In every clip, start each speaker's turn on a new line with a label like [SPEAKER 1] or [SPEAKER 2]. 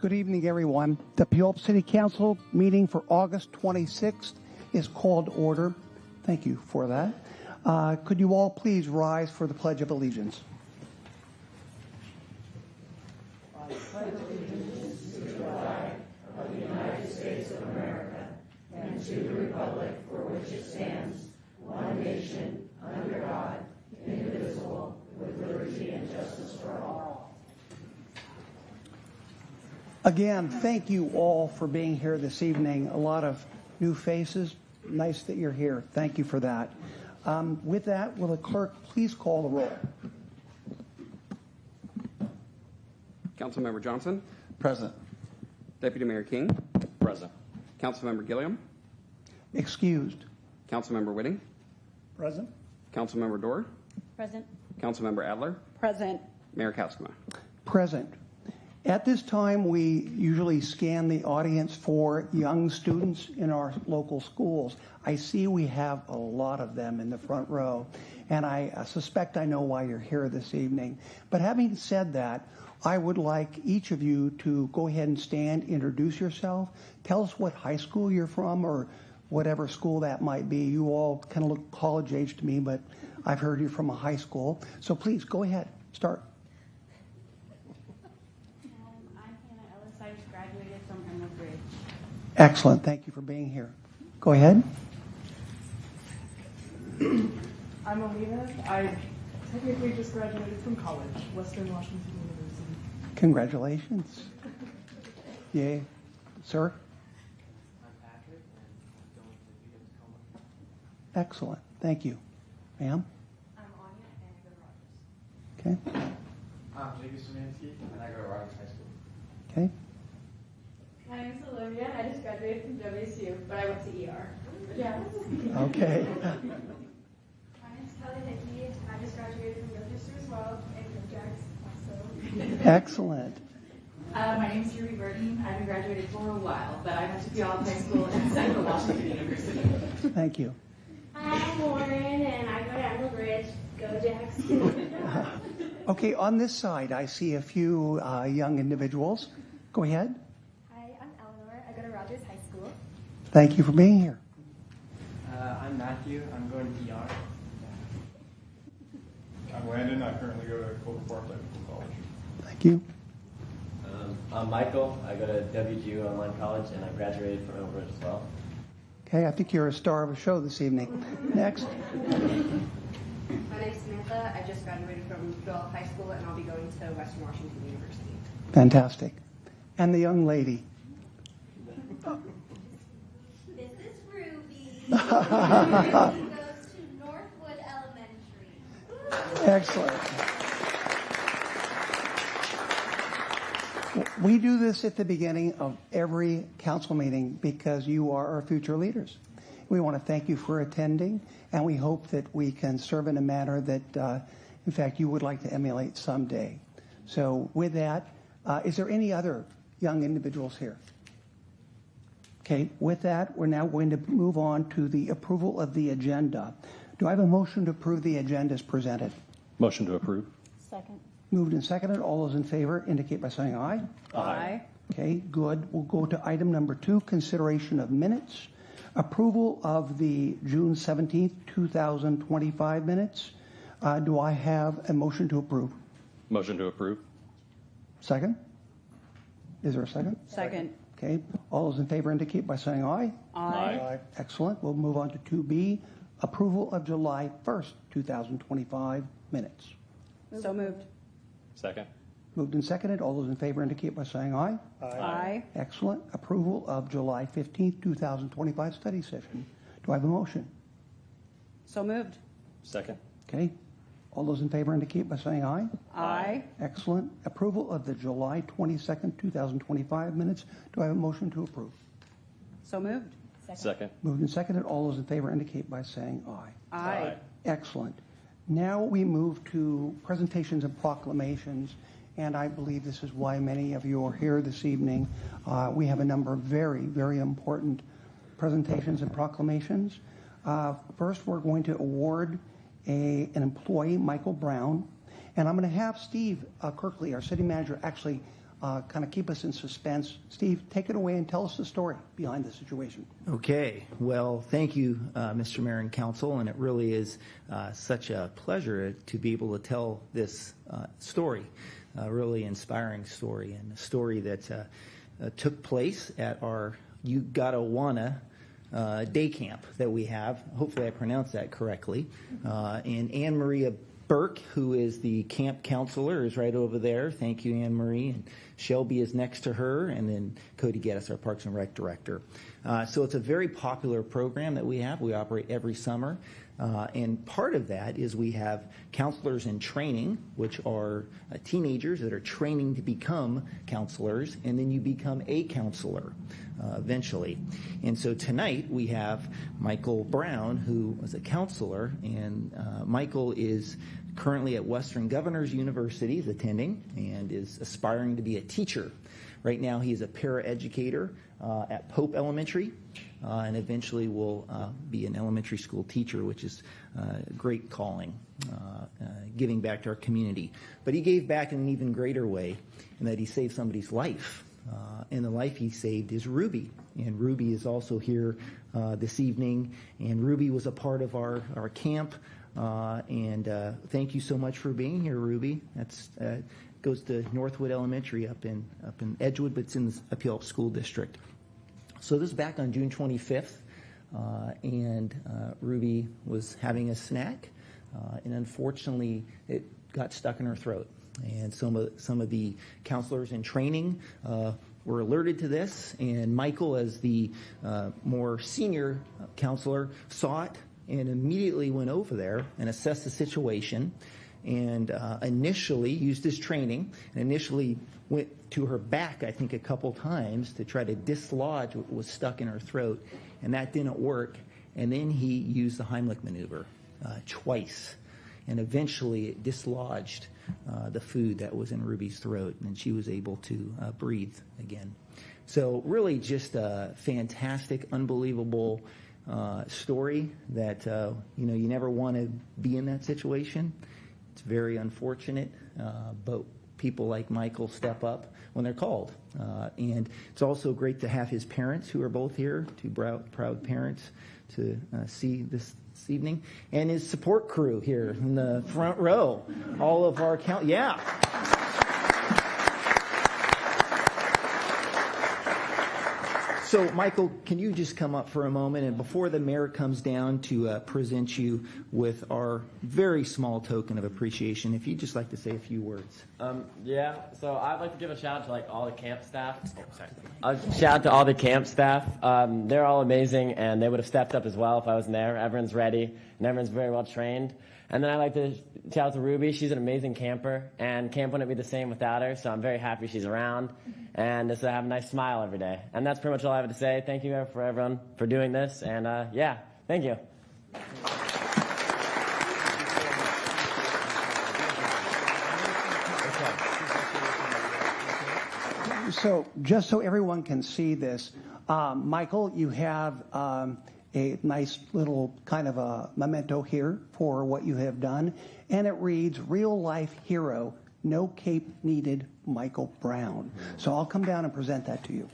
[SPEAKER 1] Good evening, everyone. The Puyallup City Council meeting for August 26th is called to order. Thank you for that. Could you all please rise for the Pledge of Allegiance? I pledge allegiance to the flag of the United States of America and to the republic for which it stands, one nation, under God, indivisible, with liberty and justice for all. Again, thank you all for being here this evening. A lot of new faces. Nice that you're here. Thank you for that. With that, will the clerk please call the roll?
[SPEAKER 2] Councilmember Johnson.
[SPEAKER 3] Present.
[SPEAKER 2] Deputy Mayor King.
[SPEAKER 3] Present.
[SPEAKER 2] Councilmember Gilliam.
[SPEAKER 1] Excused.
[SPEAKER 2] Councilmember Whitting.
[SPEAKER 1] Present.
[SPEAKER 2] Councilmember Dorr.
[SPEAKER 4] Present.
[SPEAKER 2] Councilmember Adler.
[SPEAKER 4] Present.
[SPEAKER 2] Mayor Kouskema.
[SPEAKER 1] Present. At this time, we usually scan the audience for young students in our local schools. I see we have a lot of them in the front row, and I suspect I know why you're here this evening. But having said that, I would like each of you to go ahead and stand, introduce yourself, tell us what high school you're from or whatever school that might be. You all kind of look college age to me, but I've heard you from a high school. So please, go ahead, start. Excellent. Thank you for being here. Go ahead.
[SPEAKER 5] I'm Alina. I technically just graduated from college, Western Washington University.
[SPEAKER 1] Congratulations. Yay. Sir?
[SPEAKER 6] I'm Patrick, and I'm going to Puyallup.
[SPEAKER 1] Excellent. Thank you. Ma'am?
[SPEAKER 7] I'm Anya, and I go to Rogers.
[SPEAKER 1] Okay.
[SPEAKER 6] I'm J.B. Szymanski, and I go to Rogers High School.
[SPEAKER 1] Okay.
[SPEAKER 7] My name's Olivia. I just graduated from WSU, but I went to ER. Yeah.
[SPEAKER 1] Okay.
[SPEAKER 7] My name's Kelly Hickey. I just graduated from WSU as well, and Jax also.
[SPEAKER 1] Excellent.
[SPEAKER 8] My name's Yuri Burton. I've been graduated for a while, but I went to Puyallup High School and Central Washington University.
[SPEAKER 1] Thank you.
[SPEAKER 7] Hi, I'm Lauren, and I go to Emerald Ridge. Go Jax.
[SPEAKER 1] Okay, on this side, I see a few young individuals. Go ahead.
[SPEAKER 7] Hi, I'm Eleanor. I go to Rogers High School.
[SPEAKER 1] Thank you for being here.
[SPEAKER 6] I'm Matthew. I'm going to ER.
[SPEAKER 9] I'm Landon. I currently go to Clover Park Technical College.
[SPEAKER 1] Thank you.
[SPEAKER 10] I'm Michael. I go to WGU Online College, and I graduated from Emerald Ridge as well.
[SPEAKER 1] Okay, I think you're a star of a show this evening. Next.
[SPEAKER 11] My name's Samantha. I just graduated from Puyallup High School, and I'll be going to Western Washington University.
[SPEAKER 1] Fantastic. And the young lady.
[SPEAKER 12] This is Ruby. She goes to Northwood Elementary.
[SPEAKER 1] Excellent. We do this at the beginning of every council meeting because you are our future leaders. We want to thank you for attending, and we hope that we can serve in a manner that, in fact, you would like to emulate someday. So with that, is there any other young individuals here? Okay, with that, we're now going to move on to the approval of the agenda. Do I have a motion to approve the agenda as presented?
[SPEAKER 3] Motion to approve.
[SPEAKER 4] Second.
[SPEAKER 1] Moved and seconded. All those in favor indicate by saying aye.
[SPEAKER 4] Aye.
[SPEAKER 1] Okay, good. We'll go to item number 2, consideration of minutes. Approval of the June 17th, 2025 minutes. Do I have a motion to approve?
[SPEAKER 3] Motion to approve.
[SPEAKER 1] Second? Is there a second?
[SPEAKER 4] Second.
[SPEAKER 1] Okay. All those in favor indicate by saying aye.
[SPEAKER 4] Aye.
[SPEAKER 1] Excellent. We'll move on to 2B, approval of July 1st, 2025 minutes.
[SPEAKER 4] So moved.
[SPEAKER 3] Second.
[SPEAKER 1] Moved and seconded. All those in favor indicate by saying aye.
[SPEAKER 4] Aye.
[SPEAKER 1] Excellent. Approval of July 15th, 2025 study session. Do I have a motion?
[SPEAKER 4] So moved.
[SPEAKER 3] Second.
[SPEAKER 1] Okay. All those in favor indicate by saying aye.
[SPEAKER 4] Aye.
[SPEAKER 1] Excellent. Approval of the July 22nd, 2025 minutes. Do I have a motion to approve?
[SPEAKER 4] So moved.
[SPEAKER 3] Second.
[SPEAKER 1] Moved and seconded. All those in favor indicate by saying aye.
[SPEAKER 4] Aye.
[SPEAKER 1] Excellent. Now we move to presentations and proclamations, and I believe this is why many of you are here this evening. We have a number of very, very important presentations and proclamations. First, we're going to award an employee, Michael Brown, and I'm going to have Steve Kirkley, our city manager, actually kind of keep us in suspense. Steve, take it away and tell us the story behind the situation.
[SPEAKER 13] Okay. Well, thank you, Mr. Mayor and Council, and it really is such a pleasure to be able to tell this story, a really inspiring story, and a story that took place at our Ugattawana day camp that we have. Hopefully I pronounced that correctly. And Anne Maria Burke, who is the camp counselor, is right over there. Thank you, Anne Marie. And Shelby is next to her, and then Cody Geddes, our Parks and Rec director. So it's a very popular program that we have. We operate every summer. And part of that is we have counselors in training, which are teenagers that are training to become counselors, and then you become a counselor eventually. And so tonight we have Michael Brown, who was a counselor, and Michael is currently at Western Governors University, is attending, and is aspiring to be a teacher. Right now he is a paraeducator at Pope Elementary, and eventually will be an elementary school teacher, which is a great calling, giving back to our community. But he gave back in an even greater way in that he saved somebody's life. And the life he saved is Ruby. And Ruby is also here this evening. And Ruby was a part of our camp. And thank you so much for being here, Ruby. That's goes to Northwood Elementary up in Edgewood, but it's in the Puyallup School District. So this is back on June 25th, and Ruby was having a snack, and unfortunately it got stuck in her throat. And some of the counselors in training were alerted to this, and Michael, as the more senior counselor, saw it and immediately went over there and assessed the situation, and initially used his training, and initially went to her back, I think, a couple times to try to dislodge what was stuck in her throat, and that didn't work. And then he used the Heimlich maneuver twice, and eventually it dislodged the food that was in Ruby's throat, and she was able to breathe again. So really just a fantastic, unbelievable story that you never want to be in that situation. It's very unfortunate, but people like Michael step up when they're called. And it's also great to have his parents, who are both here, two proud parents, to see this evening, and his support crew here in the front row. All of our So, Michael, can you just come up for a moment? And before the mayor comes down to present you with our very small token of appreciation, if you'd just like to say a few words.
[SPEAKER 10] So I'd like to give a shout out to all the camp staff. Shout out to all the camp staff. They're all amazing, and they would have stepped up as well if I wasn't there. Everyone's ready, and everyone's very well trained. And then I'd like to shout out to Ruby. She's an amazing camper, and camp wouldn't be the same without her, so I'm very happy she's around, and just to have a nice smile every day. And that's pretty much all I have to say. Thank you for everyone for doing this, and thank you.
[SPEAKER 1] So just so everyone can see this, Michael, you have a nice little kind of a memento here for what you have done, and it reads, "Real life hero, no cape needed, Michael Brown." So I'll come down and present that to you.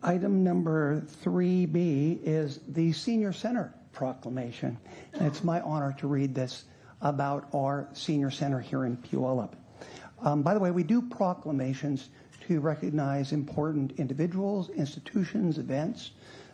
[SPEAKER 1] Item number 3B is the Senior Center proclamation. And it's my honor to read this about our senior center here in Puyallup. By the way, we do proclamations to recognize important individuals, institutions, events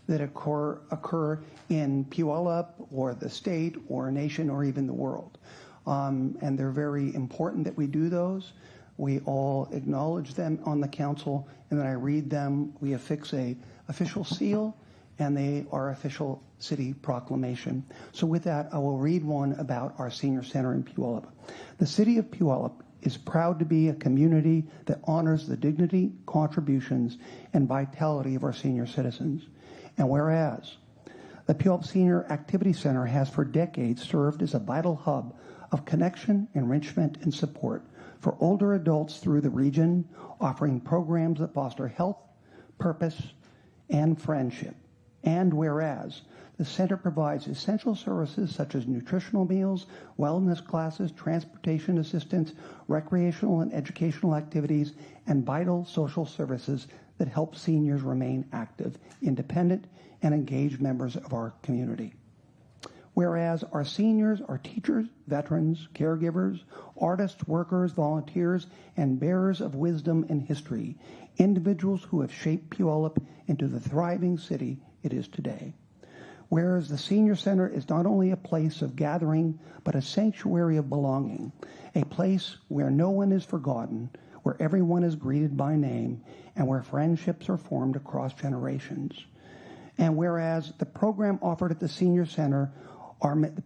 [SPEAKER 1] that occur in Puyallup or the state or a nation or even the world. And they're very important that we do those. We all acknowledge them on the council, and then I read them. We affix a official seal, and they are official city proclamation. So with that, I will read one about our senior center in Puyallup. The city of Puyallup is proud to be a community that honors the dignity, contributions, and vitality of our senior citizens. And whereas the Puyallup Senior Activity Center has for decades served as a vital hub of connection, enrichment, and support for older adults through the region, offering programs that foster health, purpose, and friendship. And whereas the center provides essential services such as nutritional meals, wellness classes, transportation assistance, recreational and educational activities, and vital social services that help seniors remain active, independent, and engaged members of our community. Whereas our seniors are teachers, veterans, caregivers, artists, workers, volunteers, and bearers of wisdom and history, individuals who have shaped Puyallup into the thriving city it is today. Whereas the Senior Center is not only a place of gathering, but a sanctuary of belonging, a place where no one is forgotten, where everyone is greeted by name, and where friendships are formed across generations. And whereas the program offered at the Senior Center are made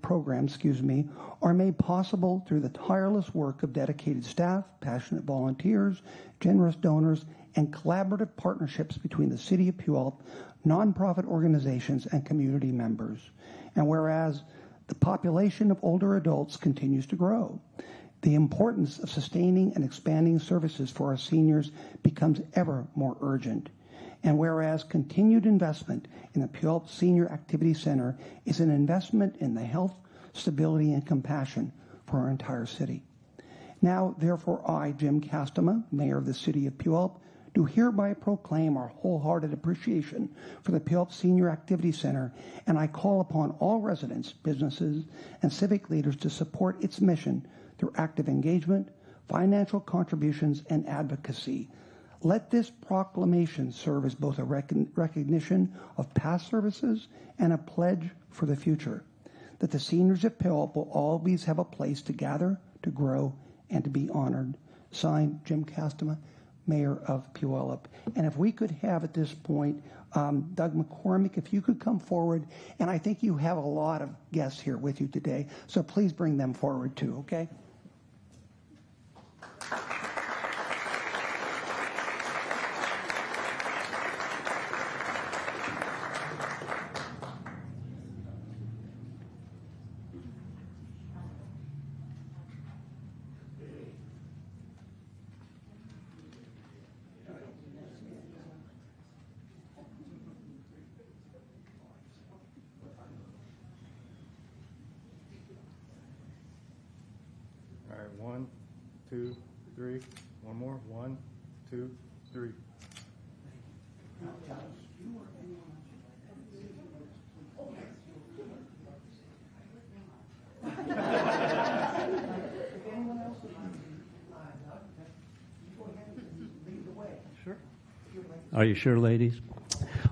[SPEAKER 1] possible through the tireless work of dedicated staff, passionate volunteers, generous donors, and collaborative partnerships between the City of Puyallup, nonprofit organizations, and community members. And whereas the population of older adults continues to grow, the importance of sustaining and expanding services for our seniors becomes ever more urgent. And whereas continued investment in the Puyallup Senior Activity Center is an investment in the health, stability, and compassion for our entire city. Now, therefore, I, Jim Castema, Mayor of the City of Puyallup, do hereby proclaim our wholehearted appreciation for the Puyallup Senior Activity Center, and I call upon all residents, businesses, and civic leaders to support its mission through active engagement, financial contributions, and advocacy. Let this proclamation serve as both a recognition of past services and a pledge for the future, that the seniors of Puyallup will always have a place to gather, to grow, and to be honored. Signed, Jim Castema, Mayor of Puyallup. And if we could have at this point, Doug McCormick, if you could come forward, and I think you have a lot of guests here with you today, so please bring them forward too, okay?
[SPEAKER 9] All right, 1, 2, 3. One more. 1, 2, 3.
[SPEAKER 14] Sure. Are you sure, ladies?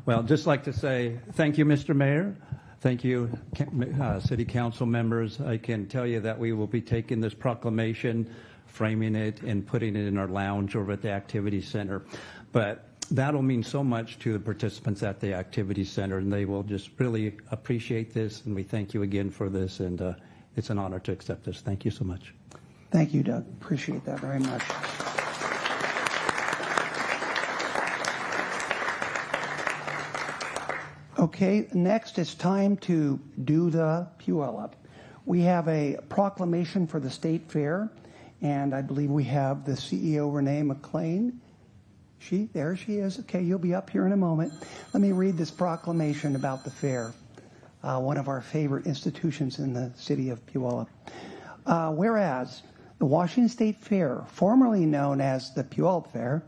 [SPEAKER 14] Well, just like to say thank you, Mr. Mayor. Thank you, City Council members. I can tell you that we will be taking this proclamation, framing it, and putting it in our lounge over at the Activity Center. But that'll mean so much to the participants at the Activity Center, and they will just really appreciate this, and we thank you again for this, and it's an honor to accept this. Thank you so much.
[SPEAKER 1] Thank you, Doug. Appreciate that very much. Okay, next it's time to do the Puyallup. We have a proclamation for the State Fair, and I believe we have the CEO, Renee McLean. There she is. Okay, you'll be up here in a moment. Let me read this proclamation about the fair, one of our favorite institutions in the city of Puyallup. Whereas the Washington State Fair, formerly known as the Puyallup Fair,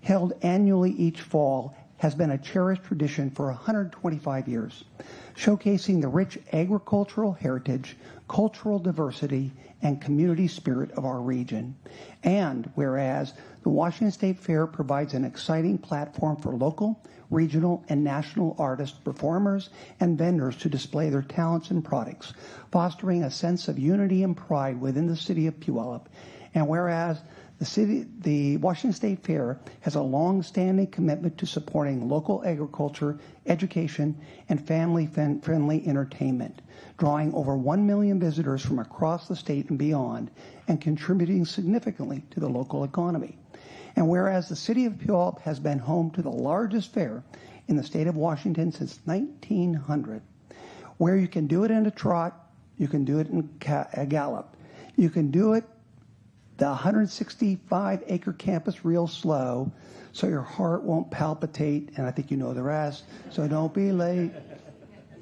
[SPEAKER 1] held annually each fall, has been a cherished tradition for 125 years. showcasing the rich agricultural heritage, cultural diversity, and community spirit of our region. And whereas the Washington State Fair provides an exciting platform for local, regional, and national artists, performers, and vendors to display their talents and products, fostering a sense of unity and pride within the city of Puyallup. And whereas the Washington State Fair has a long-standing commitment to supporting local agriculture, education, and family-friendly entertainment, drawing over 1 million visitors from across the state and beyond, and contributing significantly to the local economy. And whereas the city of Puyallup has been home to the largest fair in the state of Washington since 1900, where you can do it in a trot, you can do it in a gallop, you can do it the 165-acre campus real slow, so your heart won't palpitate, and I think you know the rest, so don't be late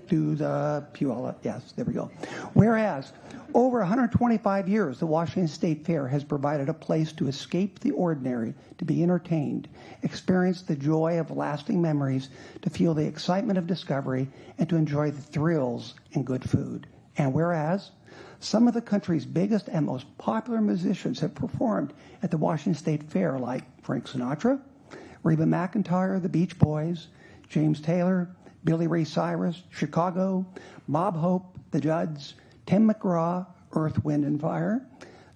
[SPEAKER 1] to the Puyallup. Yes, there we go. Whereas, over 125 years, the Washington State Fair has provided a place to escape the ordinary, to be entertained, experience the joy of lasting memories, to feel the excitement of discovery, and to enjoy the thrills and good food. And whereas, some of the country's biggest and most popular musicians have performed at the Washington State Fair, like Frank Sinatra, Reba McEntire, the Beach Boys, James Taylor, Billy Ray Cyrus, Chicago, Bob Hope, the Judds, Tim McGraw, Earth, Wind, and Fire,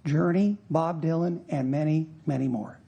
[SPEAKER 1] Journey, Bob Dylan, and many, many more.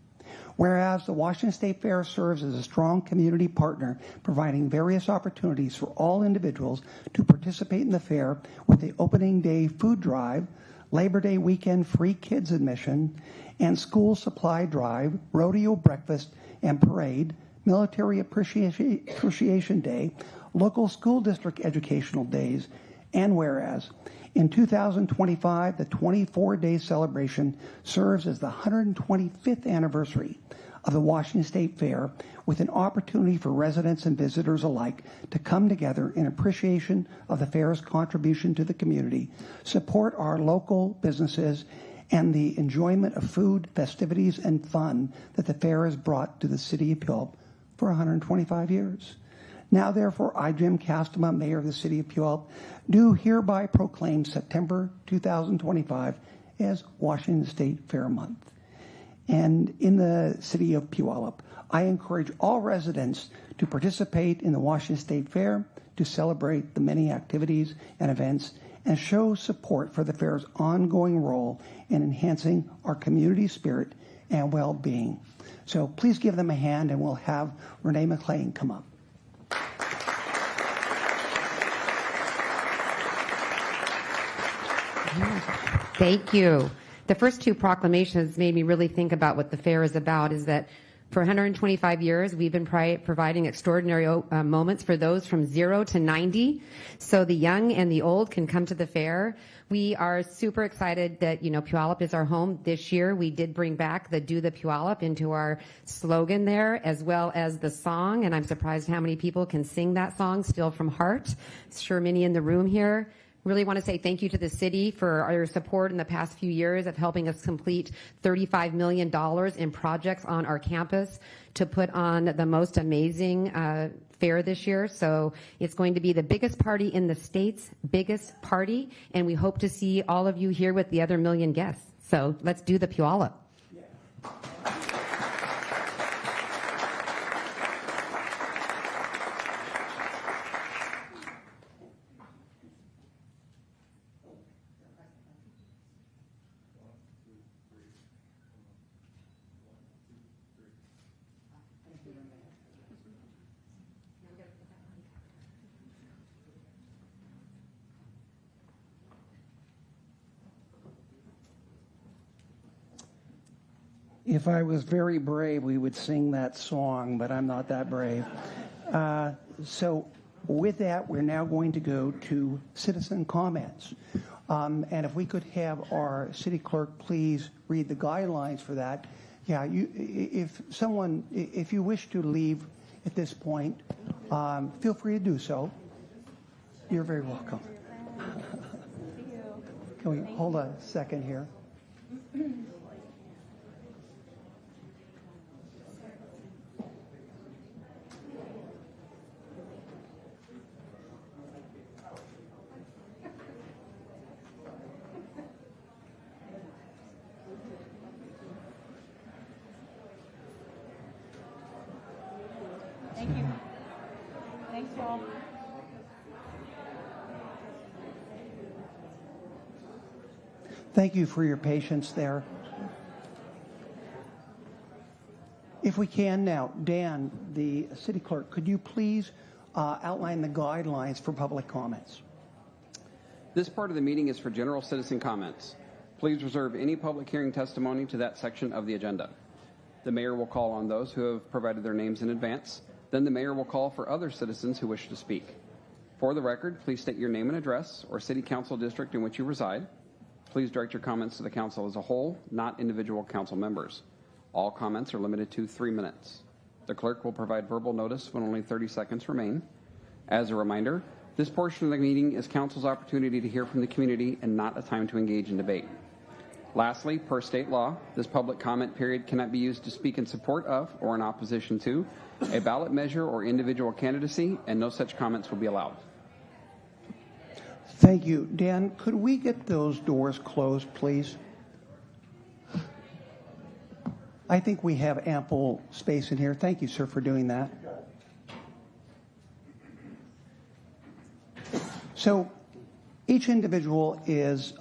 [SPEAKER 1] Whereas the Washington State Fair serves as a strong community partner, providing various opportunities for all individuals to participate in the fair with the opening day food drive, Labor Day weekend free kids admission, and school supply drive, rodeo breakfast and parade, military appreciation day, local school district educational days, and whereas in 2025, the 24-day celebration serves as the 125th anniversary of the Washington State Fair, with an opportunity for residents and visitors alike to come together in appreciation of the fair's contribution to the community, support our local businesses, and the enjoyment of food, festivities, and fun that the fair has brought to the city of Puyallup for 125 years. Now, therefore, I, Jim Castema, Mayor of the City of Puyallup, do hereby proclaim September 2025 as Washington State Fair Month. And in the City of Puyallup, I encourage all residents to participate in the Washington State Fair, to celebrate the many activities and events, and show support for the fair's ongoing role in enhancing our community spirit and well-being. So please give them a hand, and we'll have Renee McLean come up.
[SPEAKER 15] Thank you. The first two proclamations made me really think about what the fair is about, is that for 125 years, we've been providing extraordinary moments for those from 0 to 90, so the young and the old can come to the fair. We are super excited that, Puyallup is our home. This year, we did bring back the Do the Puyallup into our slogan there, as well as the song, and I'm surprised how many people can sing that song still from heart. Sure many in the room here. Really want to say thank you to the city for our support in the past few years of helping us complete $35 million in projects on our campus to put on the most amazing fair this year. So it's going to be the biggest party in the state's biggest party, and we hope to see all of you here with the other million guests. So let's do the Puyallup.
[SPEAKER 1] If I was very brave, we would sing that song, but I'm not that brave. So with that, we're now going to go to citizen comments. And if we could have our city clerk please read the guidelines for that. Yeah, if you wish to leave at this point, feel free to do so. You're very welcome. Can we hold a second here?
[SPEAKER 4] Thank you. Thanks, y'all.
[SPEAKER 1] Thank you for your patience there. If we can now, Dan, the city clerk, could you please outline the guidelines for public comments?
[SPEAKER 2] This part of the meeting is for general citizen comments. Please reserve any public hearing testimony to that section of the agenda. The mayor will call on those who have provided their names in advance. Then the mayor will call for other citizens who wish to speak. For the record, please state your name and address or city council district in which you reside. Please direct your comments to the council as a whole, not individual council members. All comments are limited to 3 minutes. The clerk will provide verbal notice when only 30 seconds remain. As a reminder, this portion of the meeting is council's opportunity to hear from the community and not a time to engage in debate. Lastly, per state law, this public comment period cannot be used to speak in support of or in opposition to a ballot measure or individual candidacy, and no such comments will be allowed.
[SPEAKER 1] Thank you. Dan, could we get those doors closed, please? I think we have ample space in here. Thank you, sir, for doing that. So each individual is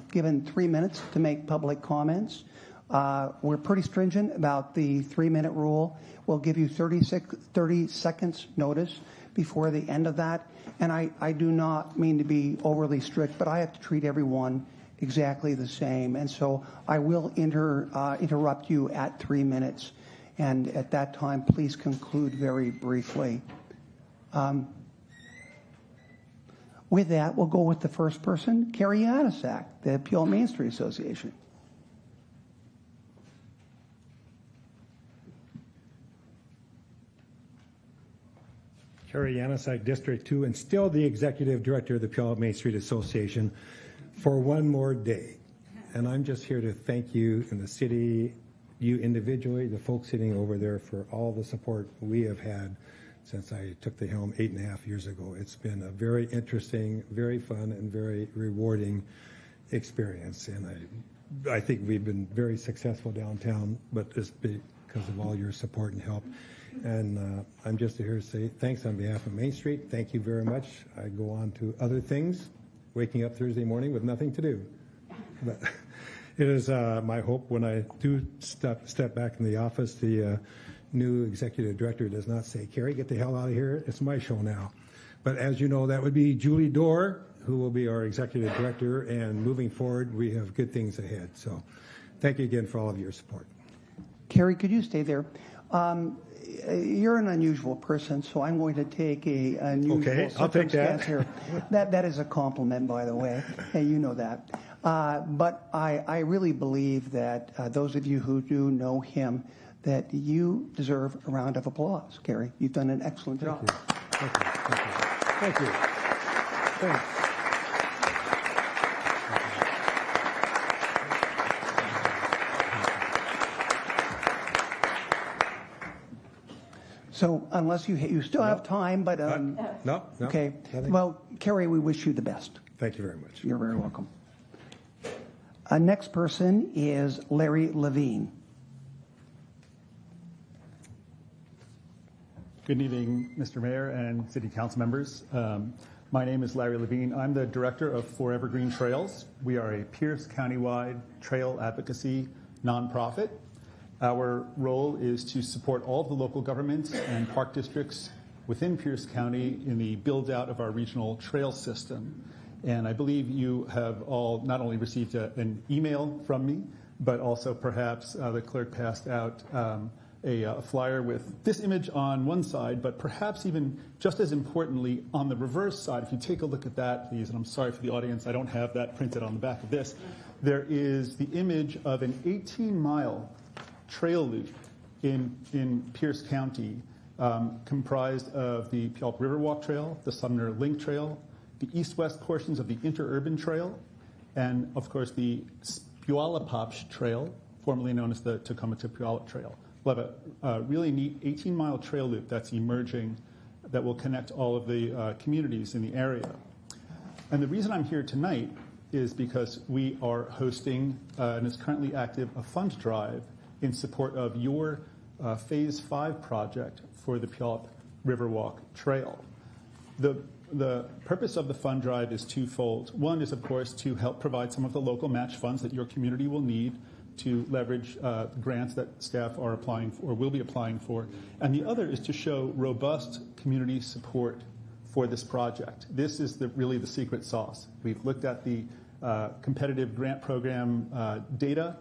[SPEAKER 1] given 3 minutes to make public comments. We're pretty stringent about the 3-minute rule. We'll give you 30 seconds notice before the end of that. And I do not mean to be overly strict, but I have to treat everyone exactly the same. And so I will interrupt you at 3 minutes. And at that time, please conclude very briefly. With that, we'll go with the first person, Carrie Yanasak, the Puyallup Main Street Association.
[SPEAKER 16] Carrie Yanasak, District 2, and still the Executive Director of the Puyallup Main Street Association for one more day. And I'm just here to thank you and the city, you individually, the folks sitting over there, for all the support we have had since I took the helm 8.5 years ago. It's been a very interesting, very fun, and very rewarding experience. And I think we've been very successful downtown, but it's because of all your support and help. And I'm just here to say thanks on behalf of Main Street. Thank you very much. I go on to other things, waking up Thursday morning with nothing to do. But it is my hope when I do step back in the office, the new executive director does not say, Carrie, get the hell out of here. It's my show now. But as you know, that would be Julie Dorr, who will be our executive director. And moving forward, we have good things ahead. So thank you again for all of your support.
[SPEAKER 1] Carrie, could you stay there? You're an unusual person, so I'm going to take a unusual
[SPEAKER 16] I'll take that.
[SPEAKER 1] here. That is a compliment, by the way. Hey, you know that. But I really believe that those of you who do know him, that you deserve a round of applause, Carrie. You've done an excellent job.
[SPEAKER 16] Thank you. Thank you. Thank you. Thanks.
[SPEAKER 1] So unless you still have time, but
[SPEAKER 16] no.
[SPEAKER 1] Okay.
[SPEAKER 16] Nothing.
[SPEAKER 1] Well, Carrie, we wish you the best.
[SPEAKER 16] Thank you very much.
[SPEAKER 1] You're very welcome. Next person is Larry Levine.
[SPEAKER 17] Good evening, Mr. Mayor and City Council members. My name is Larry Levine. I'm the director of Forever Green Trails. We are a Pierce County-wide trail advocacy nonprofit. Our role is to support all of the local governments and park districts within Pierce County in the build-out of our regional trail system. And I believe you have all not only received an email from me, but also perhaps the clerk passed out a flyer with this image on one side, but perhaps even just as importantly on the reverse side. If you take a look at that, please, and I'm sorry for the audience, I don't have that printed on the back of this. There is the image of an 18-mile trail loop in Pierce County, comprised of the Puyallup Riverwalk Trail, the Sumner Link Trail, the east-west portions of the Interurban Trail, and of course the Puyallup Trail, formerly known as the Tacoma to Puyallup Trail. We'll have a really neat 18-mile trail loop that's emerging that will connect all of the communities in the area. And the reason I'm here tonight is because we are hosting, and is currently active, a fund drive in support of your Phase 5 project for the Puyallup Riverwalk Trail. The purpose of the fund drive is twofold. One is, of course, to help provide some of the local match funds that your community will need to leverage grants that staff are applying for, or will be applying for. And the other is to show robust community support for this project. This is really the secret sauce. We've looked at the competitive grant program data,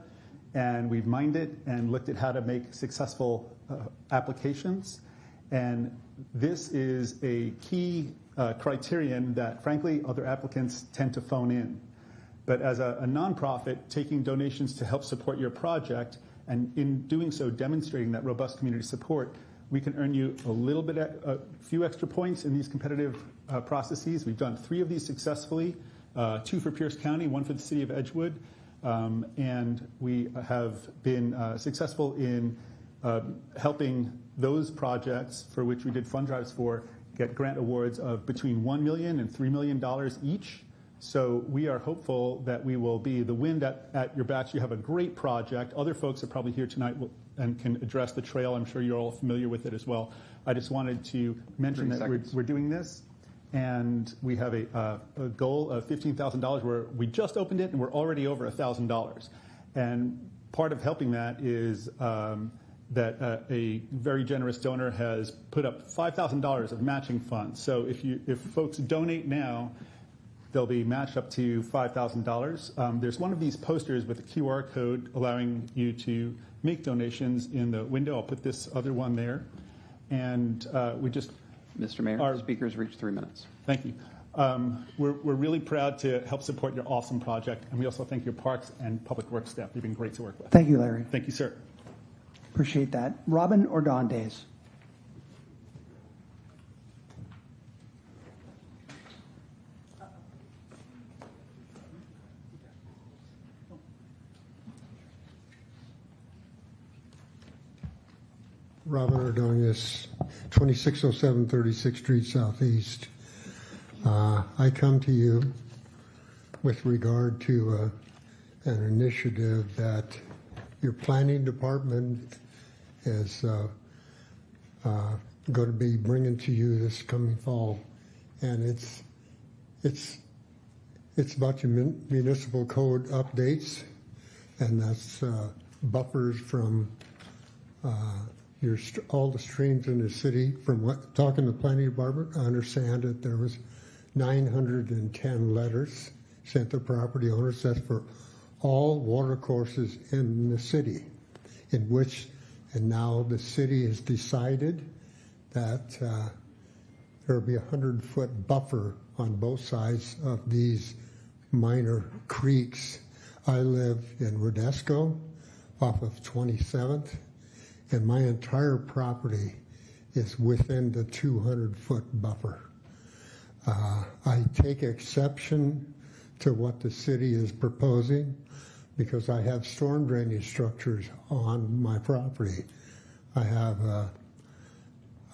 [SPEAKER 17] and we've mined it and looked at how to make successful applications. And this is a key criterion that, frankly, other applicants tend to phone in. But as a nonprofit, taking donations to help support your project, and in doing so, demonstrating that robust community support, we can earn you a few extra points in these competitive processes. We've done 3 of these successfully, 2 for Pierce County, 1 for the city of Edgewood, and we have been successful in helping those projects for which we did fund drives for get grant awards of between $1 million and $3 million each. So we are hopeful that we will be the wind at your backs. You have a great project. Other folks are probably here tonight and can address the trail. I'm sure you're all familiar with it as well. I just wanted to mention that we're doing this, and we have a goal of $15,000 where we just opened it and we're already over $1,000. And part of helping that is that a very generous donor has put up $5,000 of matching funds. So if folks donate now, they'll be matched up to $5,000. There's one of these posters with a QR code allowing you to make donations in the window. I'll put this other one there. And we just...
[SPEAKER 2] Mr. Mayor, speakers reach 3 minutes.
[SPEAKER 17] Thank you. We're really proud to help support your awesome project. And we also thank your Parks and Public Works staff. They've been great to work with.
[SPEAKER 1] Thank you, Larry.
[SPEAKER 17] Thank you, sir.
[SPEAKER 1] Appreciate that. Robin Ordonez.
[SPEAKER 18] Robin Ordonez, 2607 36th Street Southeast. I come to you with regard to an initiative that your planning department is going to be bringing to you this coming fall, and it's about your municipal code updates, and that's buffers from all the streams in the city. From talking to the planning department, I understand that there was 910 letters sent to property owners. That's for all water courses in the city, and now the city has decided that there will be a 100-foot buffer on both sides of these minor creeks. I live in Rodesco off of 27th, and my entire property is within the 200-foot buffer. I take exception to what the city is proposing because I have storm drainage structures on my property. I have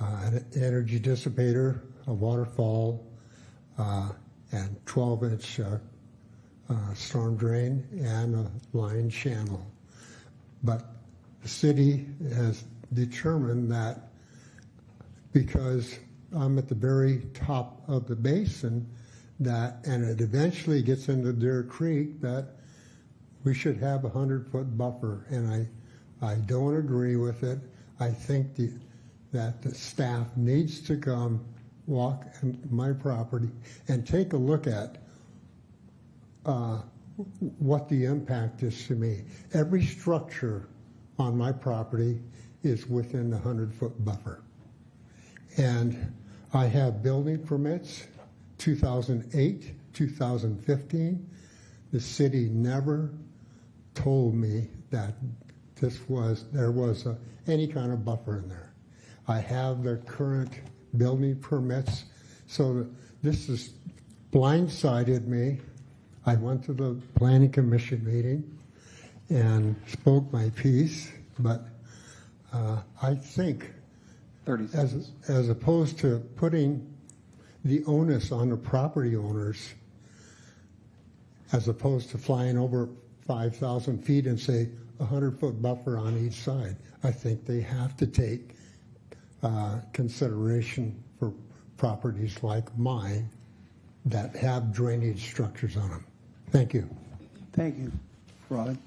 [SPEAKER 18] an energy dissipator, a waterfall, and 12-inch storm drain and a line channel. But the city has determined that because I'm at the very top of the basin, and it eventually gets into Deer Creek, that we should have a 100-foot buffer, and I don't agree with it. I think that the staff needs to come walk my property and take a look at what the impact is to me. Every structure on my property is within the 100-foot buffer. And I have building permits, 2008, 2015. The city never told me that there was any kind of buffer in there. I have the current building permits, so this has blindsided me. I went to the planning commission meeting and spoke my piece, but I think as opposed to putting the onus on the property owners, as opposed to flying over 5,000 feet and say 100-foot buffer on each side, I think they have to take consideration for properties like mine that have drainage structures on them. Thank you.
[SPEAKER 1] Thank you, Robin.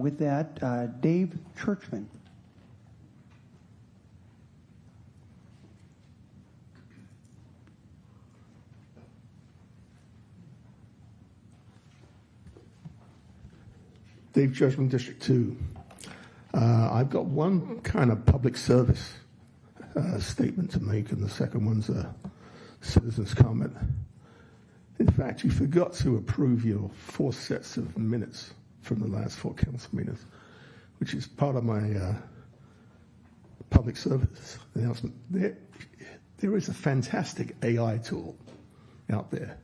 [SPEAKER 1] With that, Dave Churchman.
[SPEAKER 19] Dave Churchman, District 2. I've got one kind of public service statement to make, and the second one's a citizen's comment. In fact, you forgot to approve your 4 sets of minutes from the last 4 council meetings, which is part of my public service announcement. There is a fantastic AI tool out there.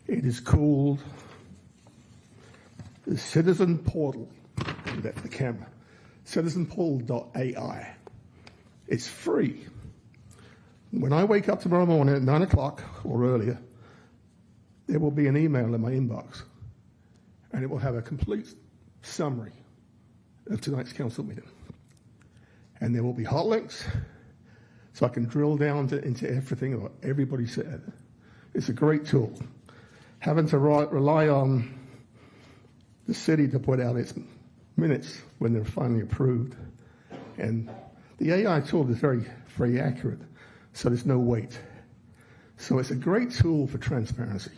[SPEAKER 19] It is called the Citizen Portal. That's the camera. Citizenportal.ai. It's free. When I wake up tomorrow morning at 9 o'clock or earlier, there will be an email in my inbox, and it will have a complete summary of tonight's council meeting. And there will be hot links, so I can drill down into everything that everybody said. It's a great tool. Having to rely on the city to put out its minutes when they're finally approved. And the AI tool is very, very accurate, so there's no wait. So it's a great tool for transparency.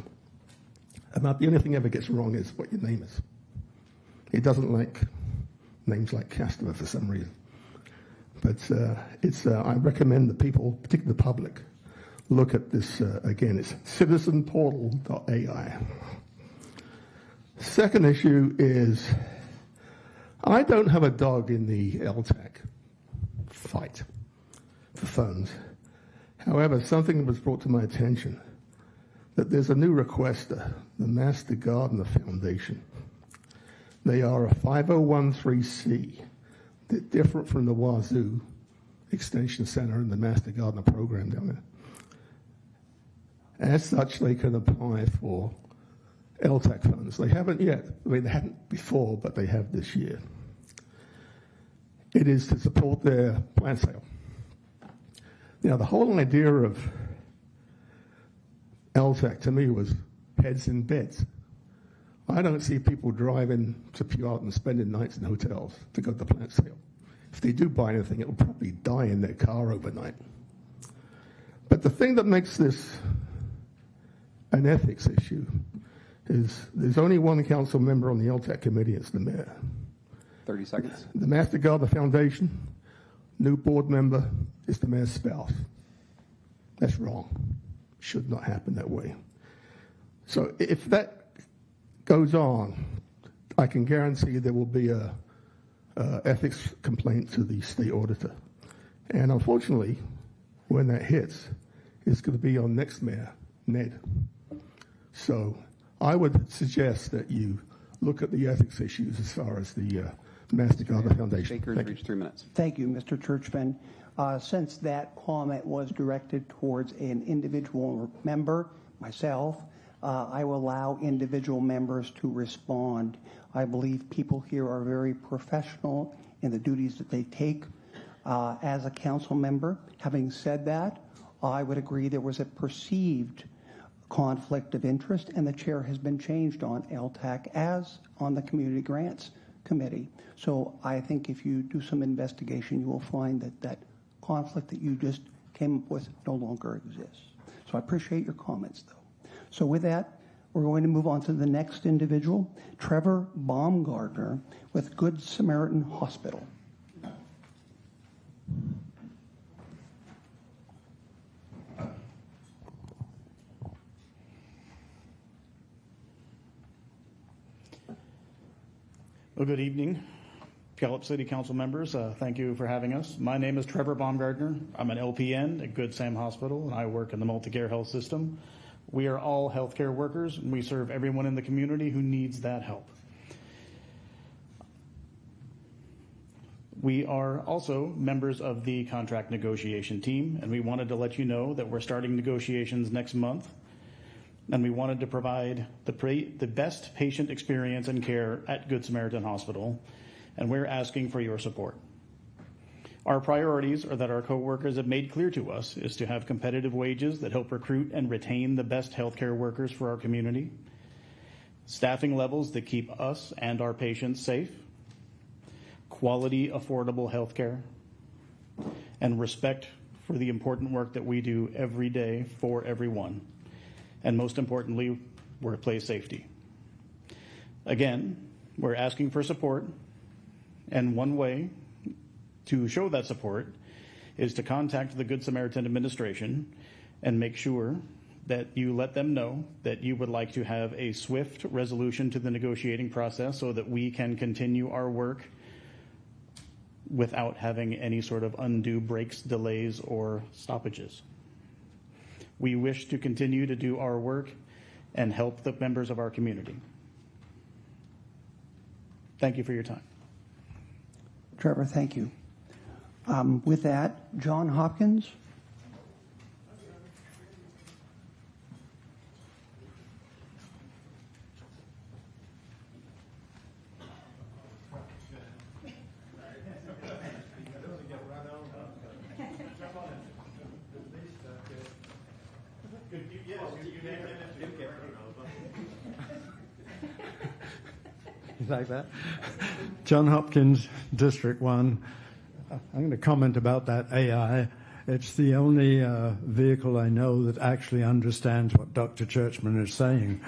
[SPEAKER 19] About the only thing ever gets wrong is what your name is. It doesn't like names like Castro for some reason. But I recommend that people, particularly the public, look at this again. It's citizenportal.ai. Second issue is I don't have a dog in the LTAC fight for funds. However, something was brought to my attention that there's a new requester, the Master Gardener Foundation. They are a 5013C. They're different from the Wazoo Extension Center and the Master Gardener program down there. As such, they can apply for LTAC funds. They haven't yet. I mean, they hadn't before, but they have this year. It is to support their plant sale. Now, the whole idea of LTAC to me was heads in beds. I don't see people driving to Puyallup and spending nights in hotels to go to the plant sale. If they do buy anything, it will probably die in their car overnight. But the thing that makes this an ethics issue is there's only one council member on the LTAC committee, it's the mayor.
[SPEAKER 2] 30 seconds.
[SPEAKER 19] The Master Gardener Foundation, new board member is the mayor's spouse. That's wrong. Should not happen that way. So if that goes on, I can guarantee there will be a ethics complaint to the state auditor. And unfortunately, when that hits, it's going to be on next mayor, Ned. So I would suggest that you look at the ethics issues as far as the Master Gardener Foundation.
[SPEAKER 2] Speakers reach 3 minutes.
[SPEAKER 1] Thank you, Mr. Churchman. Since that comment was directed towards an individual member, myself, I will allow individual members to respond. I believe people here are very professional in the duties that they take as a council member. Having said that, I would agree there was a perceived conflict of interest, and the chair has been changed on LTAC as on the Community Grants Committee. So I think if you do some investigation, you will find that that conflict that you just came up with no longer exists. So I appreciate your comments, though. So with that, we're going to move on to the next individual, Trevor Baumgartner with Good Samaritan Hospital.
[SPEAKER 20] Well, good evening, Puyallup City Council members. Thank you for having us. My name is Trevor Baumgartner. I'm an LPN at Good Sam Hospital, and I work in the multi-care health system. We are all healthcare workers, and we serve everyone in the community who needs that help. We are also members of the contract negotiation team, and we wanted to let you know that we're starting negotiations next month. And we wanted to provide the best patient experience and care at Good Samaritan Hospital, and we're asking for your support. Our priorities are that our coworkers have made clear to us is to have competitive wages that help recruit and retain the best healthcare workers for our community, staffing levels that keep us and our patients safe, quality, affordable healthcare, and respect for the important work that we do every day for everyone, and most importantly, workplace safety. Again, we're asking for support, and one way to show that support is to contact the Good Samaritan administration and make sure that you let them know that you would like to have a swift resolution to the negotiating process so that we can continue our work without having any sort of undue breaks, delays, or stoppages. We wish to continue to do our work and help the members of our community. Thank you for your time.
[SPEAKER 1] Trevor, thank you. With that, John Hopkins.
[SPEAKER 14] You like that? John Hopkins, District 1. I'm going to comment about that AI. It's the only vehicle I know that actually understands what Dr. Churchman is saying.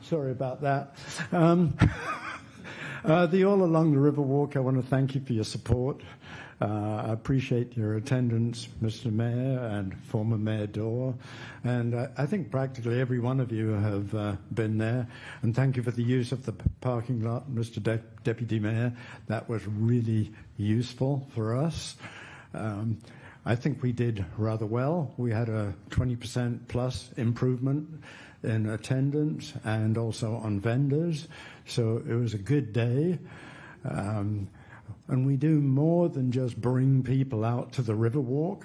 [SPEAKER 14] Sorry about that. The All Along the River Walk, I want to thank you for your support. I appreciate your attendance, Mr. Mayor and former Mayor Dorr. And I think practically every one of you have been there. And thank you for the use of the parking lot, Mr. Deputy Mayor. That was really useful for us. I think we did rather well. We had a 20% plus improvement in attendance and also on vendors. So it was a good day. And we do more than just bring people out to the Riverwalk.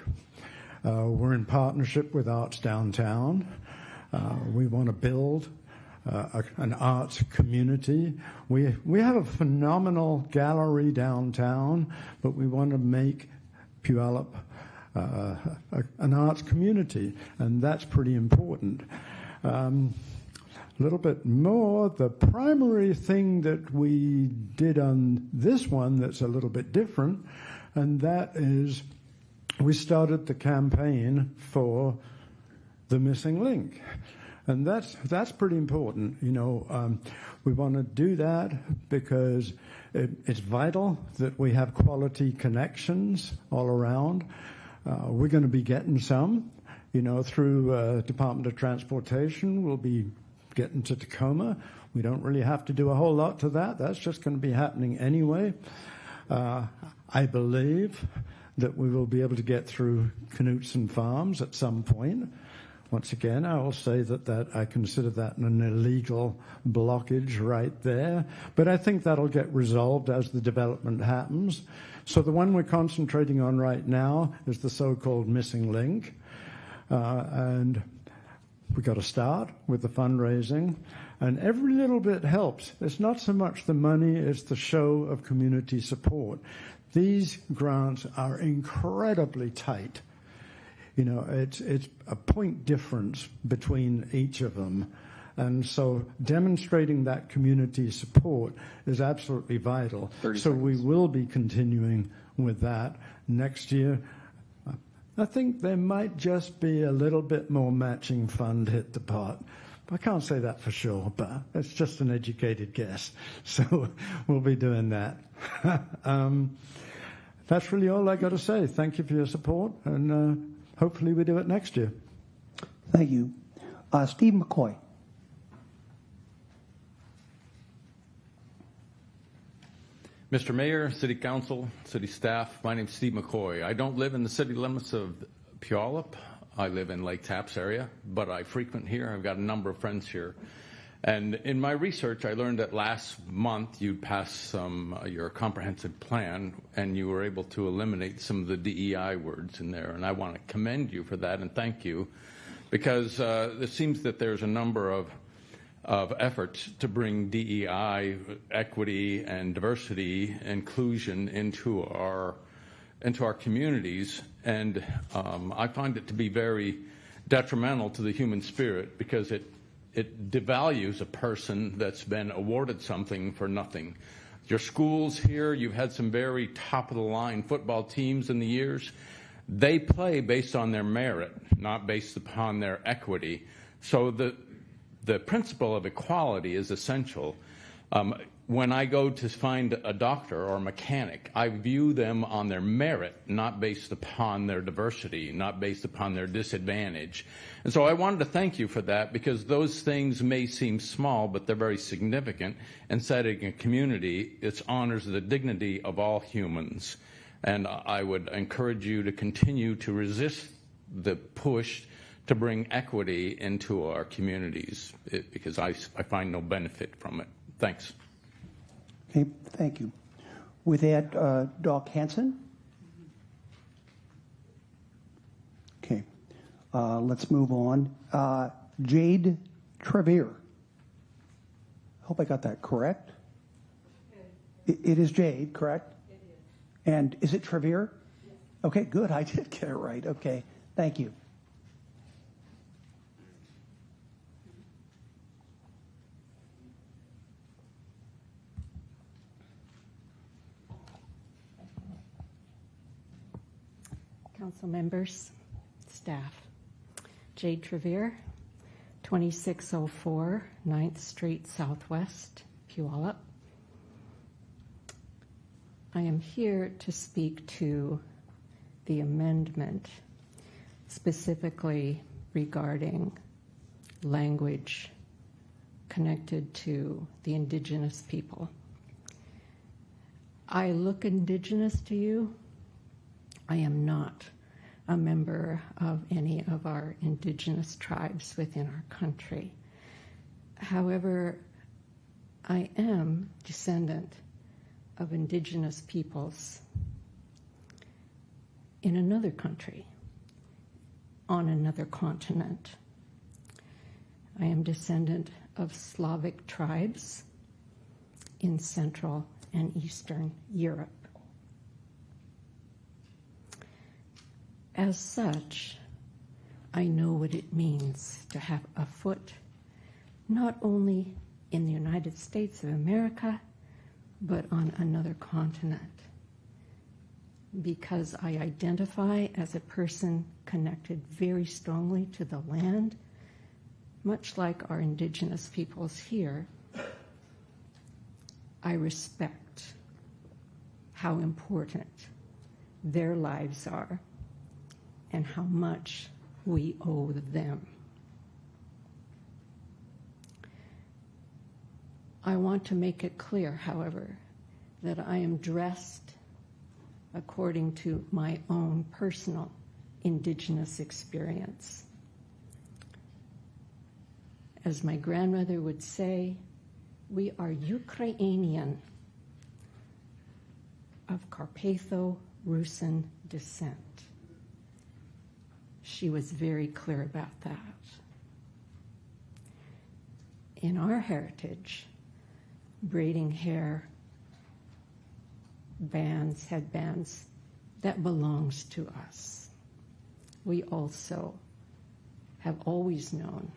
[SPEAKER 14] We're in partnership with Arts Downtown. We want to build an arts community. We have a phenomenal gallery downtown, but we want to make Puyallup an arts community, and that's pretty important. A little bit more, the primary thing that we did on this one that's a little bit different, and that is we started the campaign for the missing link. And that's pretty important. You know, we want to do that because it's vital that we have quality connections all around. We're going to be getting some, you know, through Department of Transportation. We'll be getting to Tacoma. We don't really have to do a whole lot to that. That's just going to be happening anyway. I believe that we will be able to get through Knutson Farms at some point. Once again, I will say that I consider that an illegal blockage right there. But I think that'll get resolved as the development happens. So the one we're concentrating on right now is the so-called missing link. And we've got to start with the fundraising, and every little bit helps. It's not so much the money, it's the show of community support. These grants are incredibly tight. You know, it's a point difference between each of them. And so demonstrating that community support is absolutely vital. So we will be continuing with that next year. I think there might just be a little bit more matching fund hit the pot. I can't say that for sure, but it's just an educated guess. So we'll be doing that. That's really all I got to say. Thank you for your support, and hopefully we do it next year.
[SPEAKER 1] Thank you. Steve McCoy.
[SPEAKER 21] Mr. Mayor, City Council, City staff, my name's Steve McCoy. I don't live in the city limits of Puyallup. I live in Lake Tapps area, but I frequent here. I've got a number of friends here. And in my research, I learned that last month you passed your comprehensive plan, and you were able to eliminate some of the DEI words in there. And I want to commend you for that and thank you, because it seems that there's a number of efforts to bring DEI, equity, and diversity inclusion into our into our communities, and I find it to be very detrimental to the human spirit because it devalues a person that's been awarded something for nothing. Your schools here, you've had some very top-of-the-line football teams in the years. They play based on their merit, not based upon their equity. So the principle of equality is essential. When I go to find a doctor or a mechanic, I view them on their merit, not based upon their diversity, not based upon their disadvantage. And so I wanted to thank you for that, because those things may seem small, but they're very significant. And setting a community, it honors the dignity of all humans. And I would encourage you to continue to resist the push to bring equity into our communities, because I find no benefit from it. Thanks.
[SPEAKER 1] Okay, thank you. With that, Doc Hansen. Okay, let's move on. Jade Trevere. Hope I got that correct. It is Jade, correct? It is. And is it Trevere? Yes. Okay, good. I did get it right. Okay, thank you.
[SPEAKER 5] Council members, staff. Jade Trevere, 2604 9th Street Southwest, Puyallup. I am here to speak to the amendment specifically regarding language connected to the indigenous people. I look indigenous to you. I am not a member of any of our indigenous tribes within our country. However, I am descendant of indigenous peoples in another country, on another continent. I am descendant of Slavic tribes in Central and Eastern Europe. As such, I know what it means to have a foot not only in the United States of America, but on another continent, because I identify as a person connected very strongly to the land, much like our indigenous peoples here. I respect how important their lives are and how much we owe them. I want to make it clear, however, that I am dressed according to my own personal indigenous experience. As my grandmother would say, we are Ukrainian of Carpatho-Rusin descent. She was very clear about that. In our heritage, braiding hair, bands, headbands, that belongs to us. We also have always known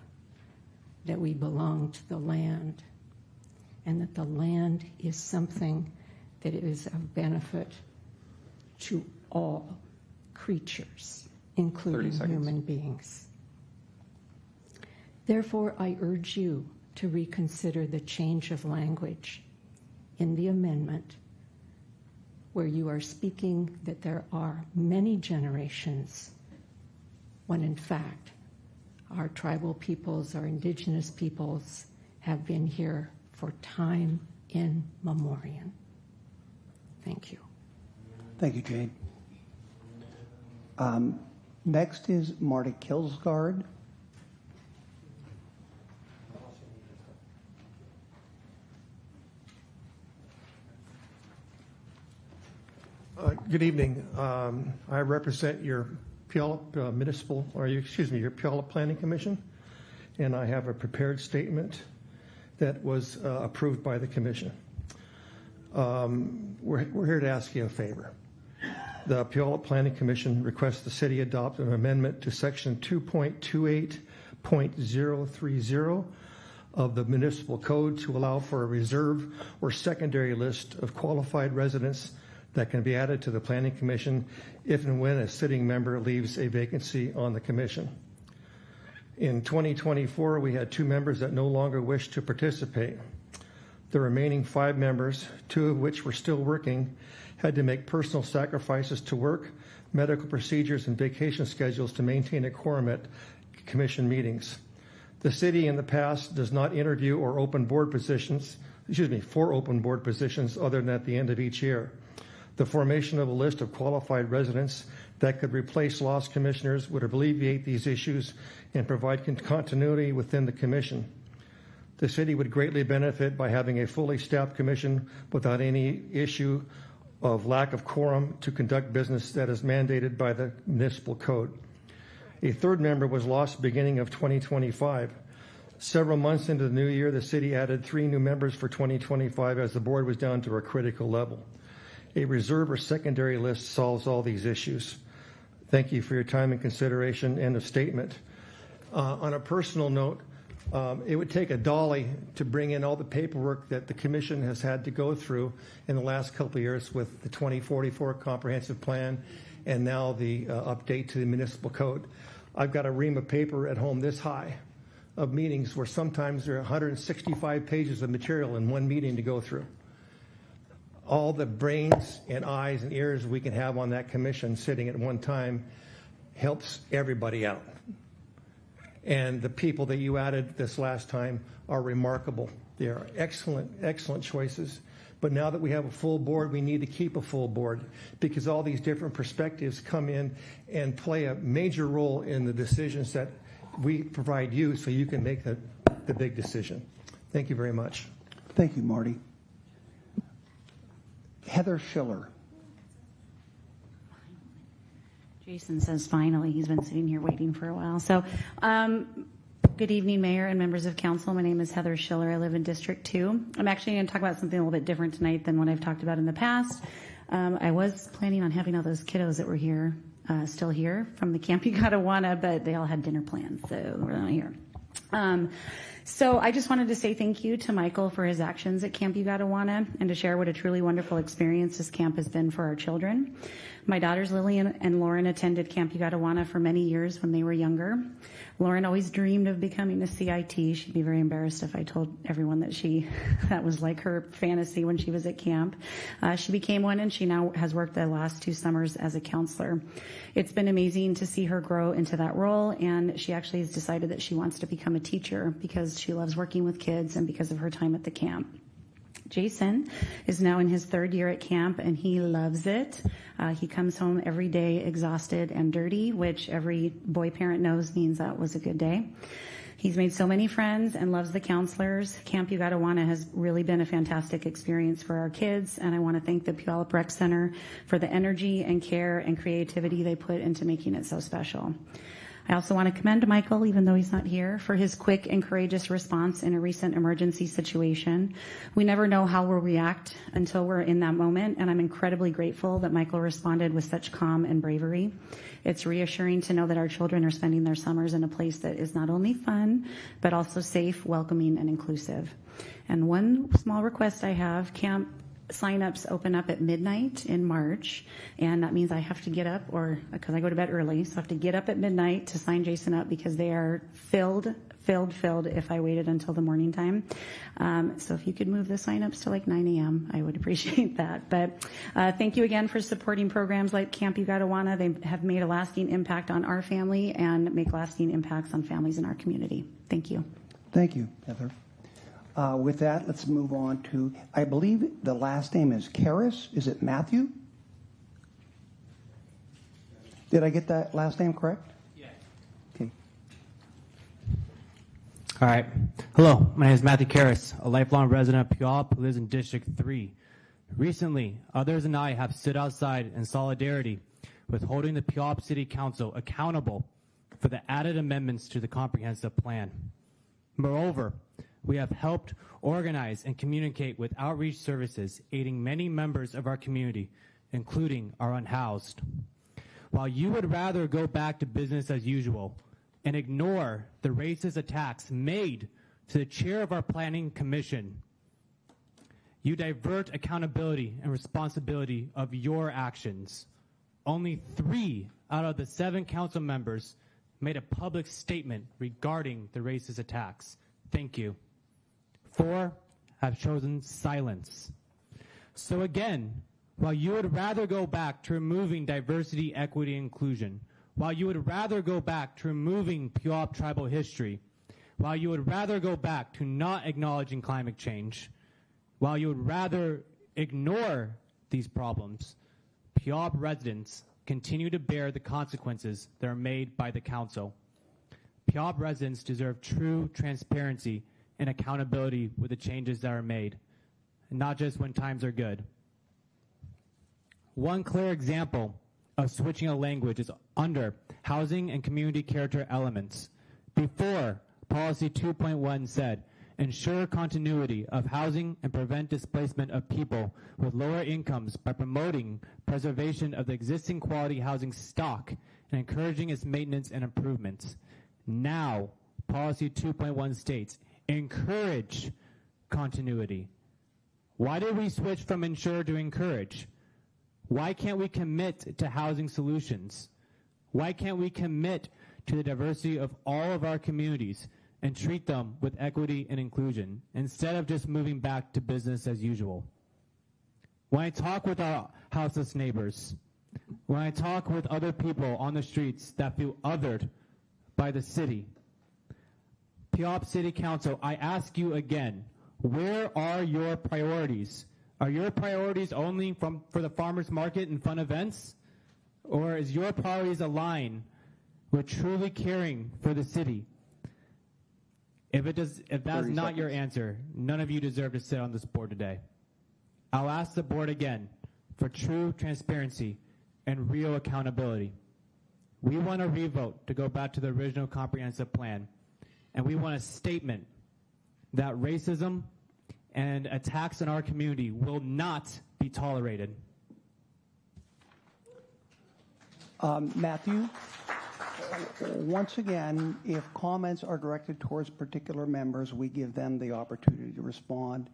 [SPEAKER 5] that we belong to the land, and that the land is something that is of benefit to all creatures, including human beings. Therefore, I urge you to reconsider the change of language in the amendment, where you are speaking that there are many generations, when in fact our tribal peoples, our indigenous peoples, have been here for time in memoriam. Thank you.
[SPEAKER 1] Thank you, Jade. Next is Marty Kilsgard.
[SPEAKER 22] Good evening. I represent your Puyallup your Puyallup Planning Commission, and I have a prepared statement that was approved by the commission. We're here to ask you a favor. the Puyallup Planning Commission requests the city adopt an amendment to section 2.28.030 of the municipal code to allow for a reserve or secondary list of qualified residents that can be added to the Planning Commission if and when a sitting member leaves a vacancy on the commission. In 2024, we had 2 members that no longer wished to participate. The remaining 5 members, 2 of which were still working, had to make personal sacrifices to work, medical procedures, and vacation schedules to maintain a quorum at commission meetings. The city in the past does not interview or open board positions, for open board positions other than at the end of each year. The formation of a list of qualified residents that could replace lost commissioners would alleviate these issues and provide continuity within the commission. The city would greatly benefit by having a fully staffed commission without any issue of lack of quorum to conduct business that is mandated by the municipal code. A 3rd member was lost beginning of 2025. Several months into the new year, the city added 3 new members for 2025 as the board was down to a critical level. A reserve or secondary list solves all these issues. Thank you for your time and consideration. End of statement. On a personal note, it would take a dolly to bring in all the paperwork that the commission has had to go through in the last couple of years with the 2044 comprehensive plan and now the update to the municipal code. I've got a ream of paper at home this high of meetings where sometimes there are 165 pages of material in one meeting to go through. All the brains and eyes and ears we can have on that commission sitting at one time helps everybody out. And the people that you added this last time are remarkable. They are excellent, excellent choices. But now that we have a full board, we need to keep a full board because all these different perspectives come in and play a major role in the decisions that we provide you so you can make the big decision. Thank you very much.
[SPEAKER 1] Thank you, Marty. Heather Schiller.
[SPEAKER 4] Jason says finally. He's been sitting here waiting for a while. So, good evening, Mayor and members of council. My name is Heather Schiller. I live in District 2. I'm actually going to talk about something a little bit different tonight than what I've talked about in the past. I was planning on having all those kiddos that were here, still here from the Camp Ugattawana, but they all had dinner plans, so we're not here. So I just wanted to say thank you to Michael for his actions at Camp Ugattawana and to share what a truly wonderful experience this camp has been for our children. My daughters Lily and Lauren attended Camp Ugattawana for many years when they were younger. Lauren always dreamed of becoming a CIT. She'd be very embarrassed if I told everyone that was like her fantasy when she was at camp. She became one, and she now has worked the last 2 summers as a counselor. It's been amazing to see her grow into that role, and she actually has decided that she wants to become a teacher because she loves working with kids and because of her time at the camp. Jason is now in his 3rd year at camp, and he loves it. He comes home every day exhausted and dirty, which every boy parent knows means that was a good day. He's made so many friends and loves the counselors. Camp Ugattawana has really been a fantastic experience for our kids, and I want to thank the Puyallup Rec Center for the energy and care and creativity they put into making it so special. I also want to commend Michael, even though he's not here, for his quick and courageous response in a recent emergency situation. We never know how we'll react until we're in that moment, and I'm incredibly grateful that Michael responded with such calm and bravery. It's reassuring to know that our children are spending their summers in a place that is not only fun, but also safe, welcoming, and inclusive. And one small request I have, camp sign-ups open up at midnight in March, and that means I have to get up, because I go to bed early, so I have to get up at midnight to sign Jason up because they are filled if I waited until the morning time. So if you could move the sign-ups to like 9 a.m., I would appreciate that. But thank you again for supporting programs like Camp Ugattawana. They have made a lasting impact on our family and make lasting impacts on families in our community. Thank you.
[SPEAKER 1] Thank you, Heather. With that, let's move on to, I believe the last name is Karras. Is it Matthew? Did I get that last name correct?
[SPEAKER 6] Yeah.
[SPEAKER 1] Okay.
[SPEAKER 6] All right. Hello, my name is Matthew Karras, a lifelong resident of Puyallup who lives in District 3. Recently, others and I have stood outside in solidarity with holding the Puyallup City Council accountable for the added amendments to the comprehensive plan. Moreover, we have helped organize and communicate with outreach services, aiding many members of our community including our unhoused. While you would rather go back to business as usual and ignore the racist attacks made to the chair of our planning commission, you divert accountability and responsibility of your actions. Only 3 out of the 7 council members made a public statement regarding the racist attacks. Thank you. 4 have chosen silence. So again, while you would rather go back to removing diversity, equity, and inclusion, while you would rather go back to removing Puyallup tribal history, while you would rather go back to not acknowledging climate change, while you would rather ignore these problems, Puyallup residents continue to bear the consequences that are made by the council. Puyallup residents deserve true transparency and accountability with the changes that are made, and not just when times are good. One clear example of switching a language is under housing and community character elements. Before, policy 2.1 said, ensure continuity of housing and prevent displacement of people with lower incomes by promoting preservation of the existing quality housing stock and encouraging its maintenance and improvements. Now, policy 2.1 states, encourage continuity. Why did we switch from ensure to encourage? Why can't we commit to housing solutions? Why can't we commit to the diversity of all of our communities and treat them with equity and inclusion instead of just moving back to business as usual? When I talk with our houseless neighbors, when I talk with other people on the streets that feel othered by the city, Puyallup City Council, I ask you again, where are your priorities? Are your priorities only for the farmers market and fun events? Or is your priorities aligned with truly caring for the city? If that's not your answer, none of you deserve to sit on this board today. I'll ask the board again for true transparency and real accountability. We want a revote to go back to the original comprehensive plan, and we want a statement that racism and attacks in our community will not be tolerated.
[SPEAKER 1] Matthew, once again, if comments are directed towards particular members, we give them the opportunity to respond.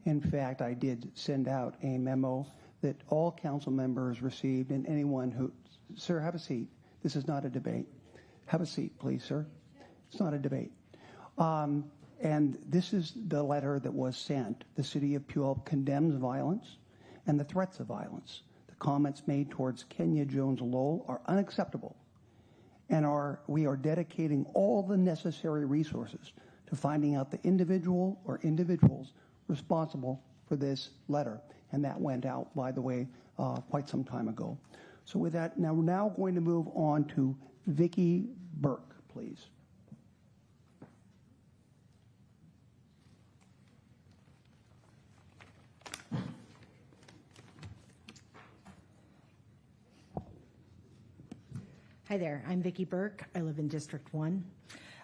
[SPEAKER 1] In fact, I did send out a memo that all council members received, and anyone who, sir, have a seat. This is not a debate. Have a seat, please, sir. It's not a debate. And this is the letter that was sent. The city of Puyallup condemns violence and the threats of violence. The comments made towards Kenya Jones Lowell are unacceptable, and we are dedicating all the necessary resources to finding out the individual or individuals responsible for this letter. And that went out, by the way, quite some time ago. So with that, now we're now going to move on to Vicki Burke, please.
[SPEAKER 7] Hi there, I'm Vicki Burke. I live in District 1.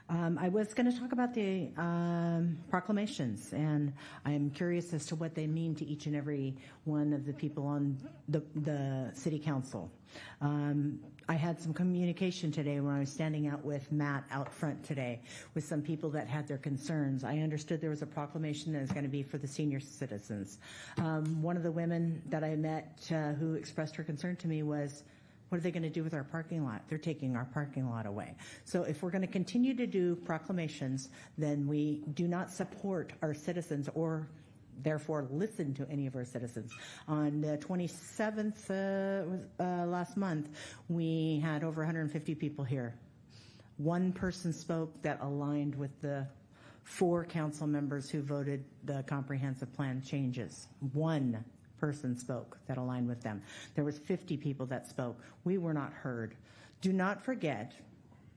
[SPEAKER 7] I was going to talk about the proclamations, and I'm curious as to what they mean to each and every one of the people on the City Council. I had some communication today when I was standing out with Matt out front today with some people that had their concerns. I understood there was a proclamation that was going to be for the senior citizens. One of the women that I met who expressed her concern to me was, what are they going to do with our parking lot? They're taking our parking lot away. So if we're going to continue to do proclamations, then we do not support our citizens or therefore listen to any of our citizens. On the 27th last month, we had over 150 people here. One person spoke that aligned with the 4 council members who voted the comprehensive plan changes. One person spoke that aligned with them. There was 50 people that spoke. We were not heard. Do not forget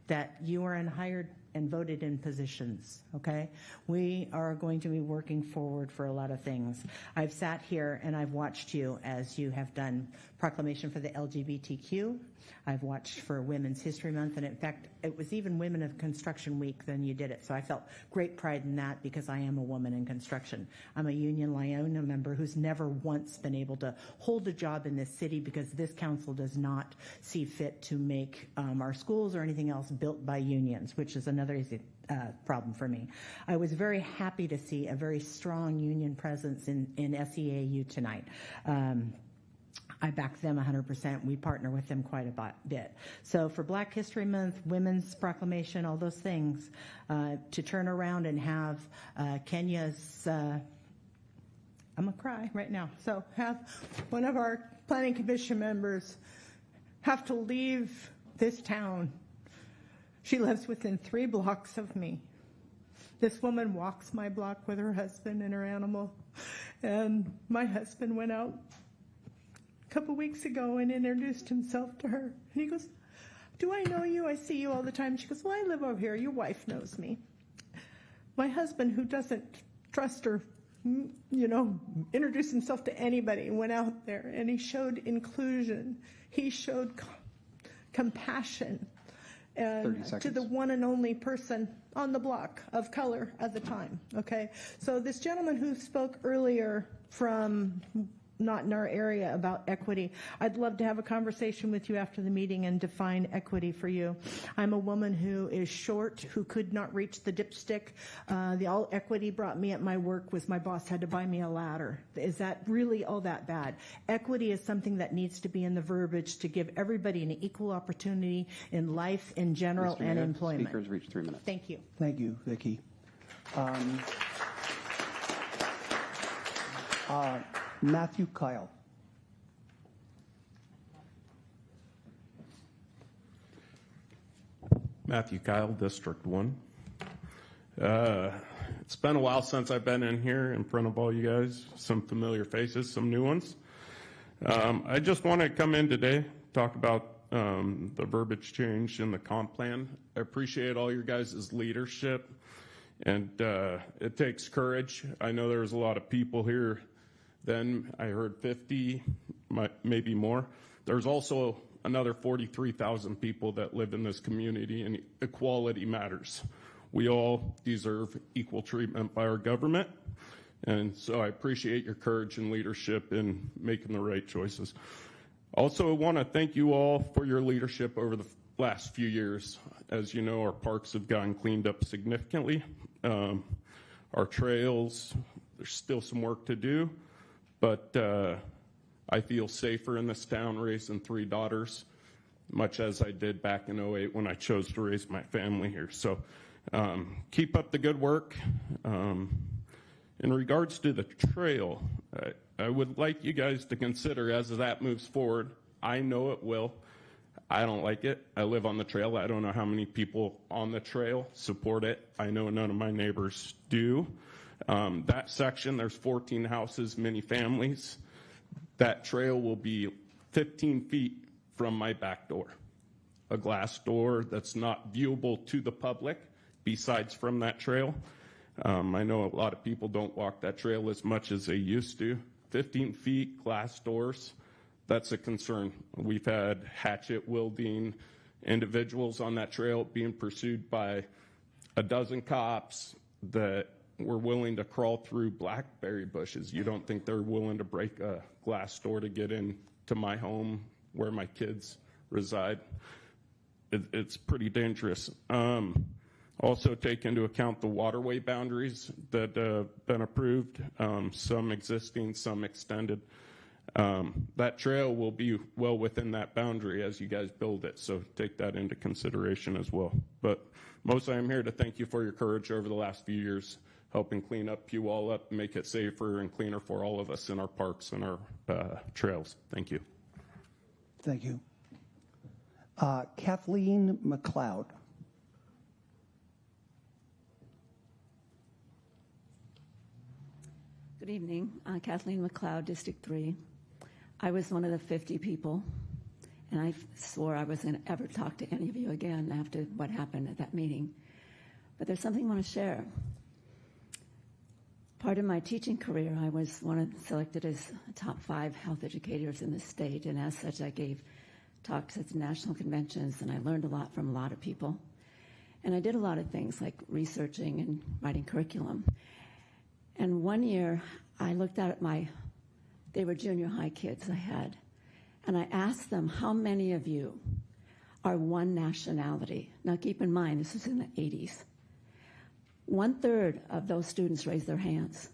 [SPEAKER 7] that you are in hired and voted in positions, okay? We are going to be working forward for a lot of things. I've sat here and I've watched you as you have done proclamation for the LGBTQ. I've watched for Women's History Month, and in fact, it was even Women of Construction Week then you did it. So I felt great pride in that because I am a woman in construction. I'm a union Lyona member who's never once been able to hold a job in this city because this council does not see fit to make our schools or anything else built by unions, which is another easy problem for me. I was very happy to see a very strong union presence in SEAU tonight. I back them 100%. We partner with them quite a bit. So for Black History Month, Women's Proclamation, all those things, to turn around and have Kenya's, I'm going to cry right now. So have one of our Planning Commission members have to leave this town. She lives within 3 blocks of me. This woman walks my block with her husband and her animal. And my husband went out a couple weeks ago and introduced himself to her. And he goes, "Do I know you? I see you all the time." She goes, "Well, I live over here. Your wife knows me." My husband, who doesn't trust or, introduce himself to anybody, went out there and he showed inclusion. He showed compassion. And to the one and only person on the block of color at the time, okay? So this gentleman who spoke earlier from not in our area about equity, I'd love to have a conversation with you after the meeting and define equity for you. I'm a woman who is short, who could not reach the dipstick. The all equity brought me at my work was my boss had to buy me a ladder. Is that really all that bad? Equity is something that needs to be in the verbiage to give everybody an equal opportunity in life in general and employment.
[SPEAKER 2] Speakers reach 3 minutes.
[SPEAKER 7] Thank you.
[SPEAKER 1] Thank you, Vicki. Matthew Kyle.
[SPEAKER 8] Matthew Kyle, District 1. It's been a while since I've been in here in front of all you guys. Some familiar faces, some new ones. I just want to come in today, talk about the verbiage change in the comp plan. I appreciate all your guys' leadership, and it takes courage. I know there's a lot of people here. Then I heard 50, maybe more. There's also another 43,000 people that live in this community, and equality matters. We all deserve equal treatment by our government, and so I appreciate your courage and leadership in making the right choices. Also, I want to thank you all for your leadership over the last few years. As you know, our parks have gotten cleaned up significantly. Our trails, there's still some work to do. But I feel safer in this town raising 3 daughters, much as I did back in 2008 when I chose to raise my family here. So keep up the good work. In regards to the trail, I would like you guys to consider as that moves forward. I know it will. I don't like it. I live on the trail. I don't know how many people on the trail support it. I know none of my neighbors do. That section, there's 14 houses, many families. That trail will be 15 feet from my back door. A glass door that's not viewable to the public besides from that trail. I know a lot of people don't walk that trail as much as they used to. 15 feet, glass doors, that's a concern. We've had hatchet wielding individuals on that trail being pursued by a dozen cops that were willing to crawl through blackberry bushes. You don't think they're willing to break a glass door to get into my home where my kids reside? It's pretty dangerous. Also take into account the waterway boundaries that have been approved, some existing, some extended. That trail will be well within that boundary as you guys build it, so take that into consideration as well. But mostly I'm here to thank you for your courage over the last few years, helping clean up Puyallup, make it safer and cleaner for all of us in our parks and our trails. Thank you.
[SPEAKER 1] Thank you. Kathleen McLeod.
[SPEAKER 11] Good evening. Kathleen McLeod, District 3. I was one of the 50 people, and I swore I wasn't going to ever talk to any of you again after what happened at that meeting. but there's something I want to share. Part of my teaching career, I was selected as top 5 health educators in the state, and as such, I gave talks at national conventions, and I learned a lot from a lot of people. And I did a lot of things like researching and writing curriculum. And one year, I looked out at they were junior high kids I had, and I asked them, how many of you are one nationality? Now keep in mind, this was in the 80s. 1/3 of those students raised their hands.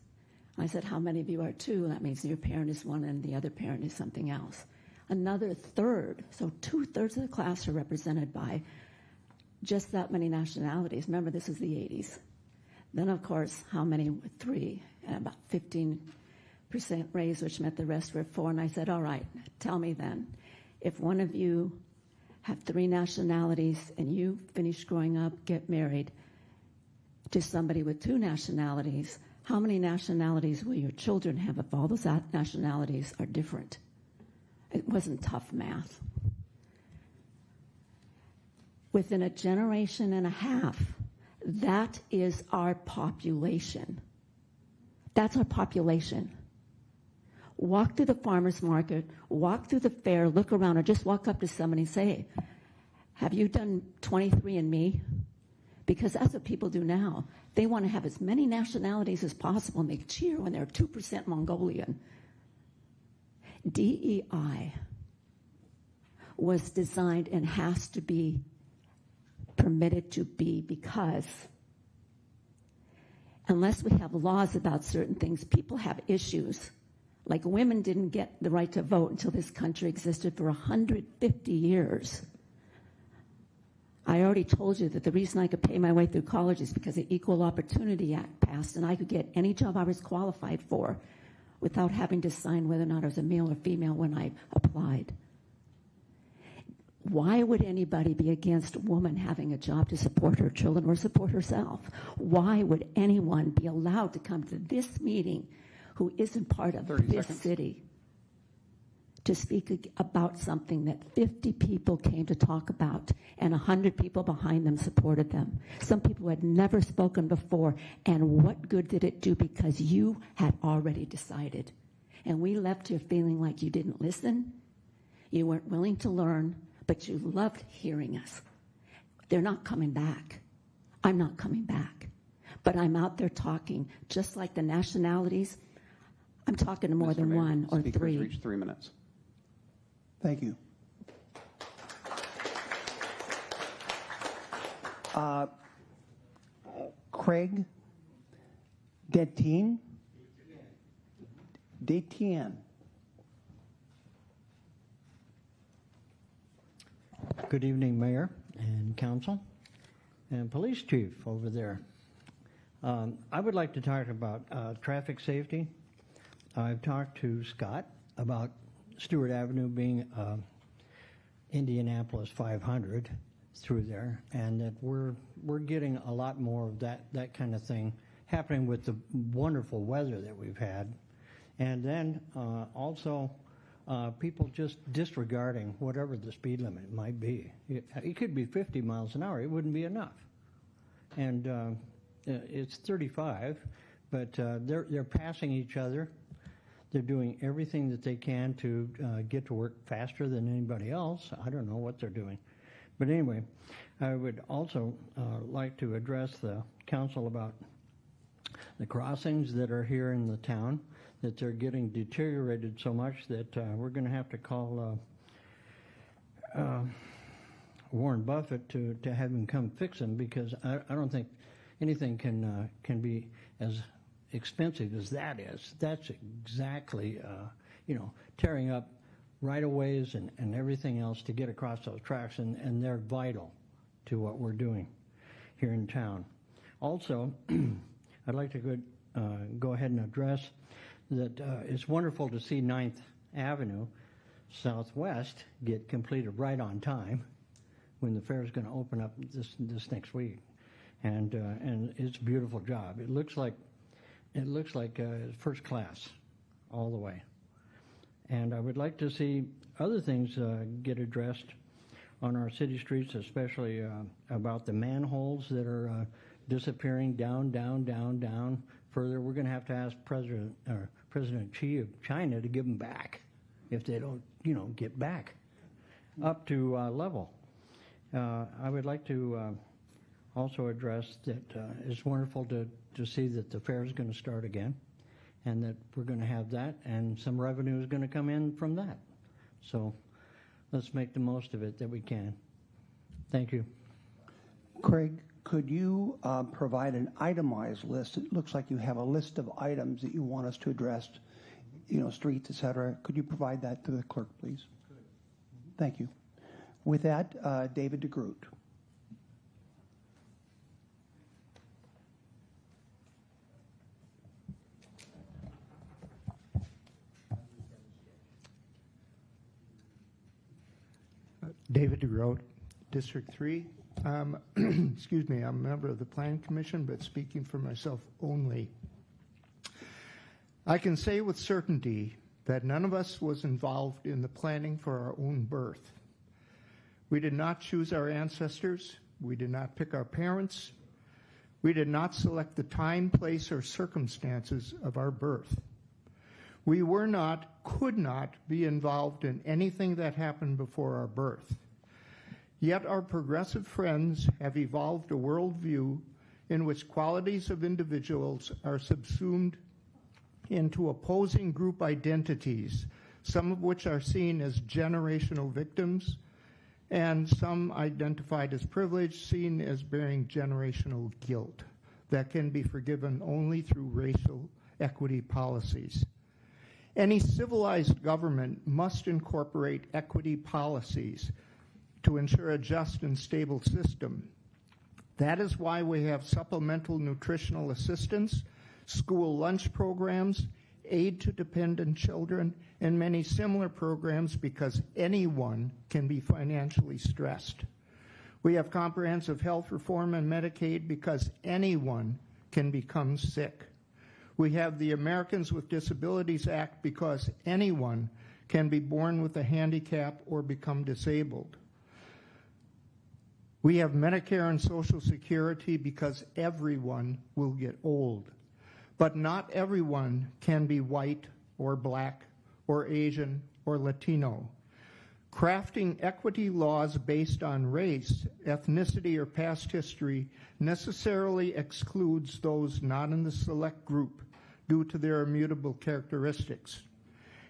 [SPEAKER 11] I said, how many of you are 2? That means your parent is one and the other parent is something else. Another 1/3, so 2/3 of the class are represented by just that many nationalities. Remember, this is the 80s. Then, of course, how many were 3? And about 15% raised, which meant the rest were 4. And I said, all right, tell me then, if one of you have 3 nationalities and you finish growing up, get married to somebody with 2 nationalities, how many nationalities will your children have if all those nationalities are different? It wasn't tough math. Within a generation and a half, that is our population. That's our population. Walk through the farmer's market, walk through the fair, look around, or just walk up to somebody and say, have you done 23andMe? Because that's what people do now. They want to have as many nationalities as possible, and they cheer when they're 2% Mongolian. DEI was designed and has to be permitted to be, because unless we have laws about certain things, people have issues. Like women didn't get the right to vote until this country existed for 150 years. I already told you that the reason I could pay my way through college is because the Equal Opportunity Act passed, and I could get any job I was qualified for without having to sign whether or not I was a male or female when I applied. Why would anybody be against a woman having a job to support her children or support herself? Why would anyone be allowed to come to this meeting who isn't part of this city to speak about something that 50 people came to talk about and 100 people behind them supported them? Some people had never spoken before, and what good did it do? Because you had already decided. And we left here feeling like you didn't listen, you weren't willing to learn, but you loved hearing us. They're not coming back. I'm not coming back. But I'm out there talking, just like the nationalities. I'm talking to more than one or 3.
[SPEAKER 2] Reach 3 minutes.
[SPEAKER 1] Thank you. Craig Detien.
[SPEAKER 3] Good evening, Mayor and Council and Police Chief over there. I would like to talk about traffic safety. I've talked to Scott about Stewart Avenue being Indianapolis 500 through there, and that we're getting a lot more of that kind of thing happening with the wonderful weather that we've had. And then also people just disregarding whatever the speed limit might be. It could be 50 miles an hour. It wouldn't be enough. And it's 35, but they're passing each other. They're doing everything that they can to get to work faster than anybody else. I don't know what they're doing. But anyway, I would also like to address the council about the crossings that are here in the town, that they're getting deteriorated so much that we're going to have to call Warren Buffett to have him come fix them, because I don't think anything can be as expensive as that is. That's exactly, tearing up right-of-ways and everything else to get across those tracks, and they're vital to what we're doing here in town. Also, I'd like to go ahead and address that it's wonderful to see 9th Avenue Southwest get completed right on time when the fair is going to open up this next week, and it's a beautiful job. It looks like first class all the way. And I would like to see other things get addressed on our city streets, especially about the manholes that are disappearing down, down, down, down. Further, we're going to have to ask President Xi of China to give them back if they don't, get back up to level. I would like to also address that it's wonderful to see that the fair is going to start again, and that we're going to have that, and some revenue is going to come in from that. So let's make the most of it that we can. Thank you.
[SPEAKER 1] Craig, could you provide an itemized list? It looks like you have a list of items that you want us to address, streets, et cetera. Could you provide that to the clerk, please? Thank you. With that, David DeGroot.
[SPEAKER 12] David DeGroat, District 3. Excuse me, I'm a member of the Planning Commission, but speaking for myself only. I can say with certainty that none of us was involved in the planning for our own birth. We did not choose our ancestors. We did not pick our parents. We did not select the time, place, or circumstances of our birth. We were not, could not be involved in anything that happened before our birth. Yet our progressive friends have evolved a worldview in which qualities of individuals are subsumed into opposing group identities, some of which are seen as generational victims, and some identified as privileged, seen as bearing generational guilt that can be forgiven only through racial equity policies. Any civilized government must incorporate equity policies to ensure a just and stable system. That is why we have supplemental nutritional assistance, school lunch programs, aid to dependent children, and many similar programs because anyone can be financially stressed. We have comprehensive health reform and Medicaid because anyone can become sick. We have the Americans with Disabilities Act because anyone can be born with a handicap or become disabled. We have Medicare and Social Security because everyone will get old. But not everyone can be white or black or Asian or Latino. Crafting equity laws based on race, ethnicity, or past history necessarily excludes those not in the select group due to their immutable characteristics.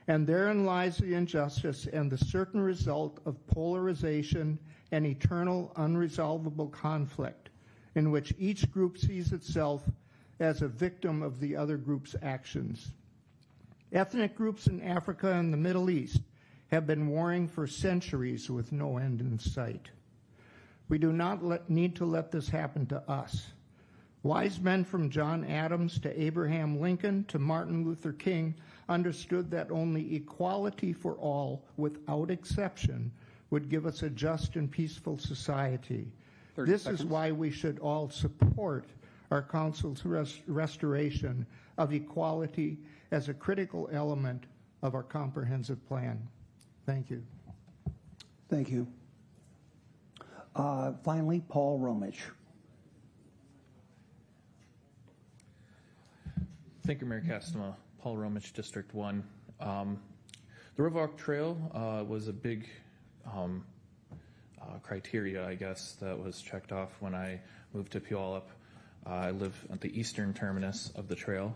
[SPEAKER 12] And therein lies the injustice and the certain result of polarization and eternal unresolvable conflict in which each group sees itself as a victim of the other group's actions. Ethnic groups in Africa and the Middle East have been warring for centuries with no end in sight. We do not need to let this happen to us. Wise men from John Adams to Abraham Lincoln to Martin Luther King understood that only equality for all, without exception, would give us a just and peaceful society. This is why we should all support our Council's restoration of equality as a critical element of our comprehensive plan. Thank you.
[SPEAKER 1] Thank you. Finally, Paul Romich.
[SPEAKER 13] Thank you, Mayor Castema. Paul Romich, District 1. The Riverwalk Trail was a big criteria, I guess, that was checked off when I moved to Puyallup. I live at the eastern terminus of the trail,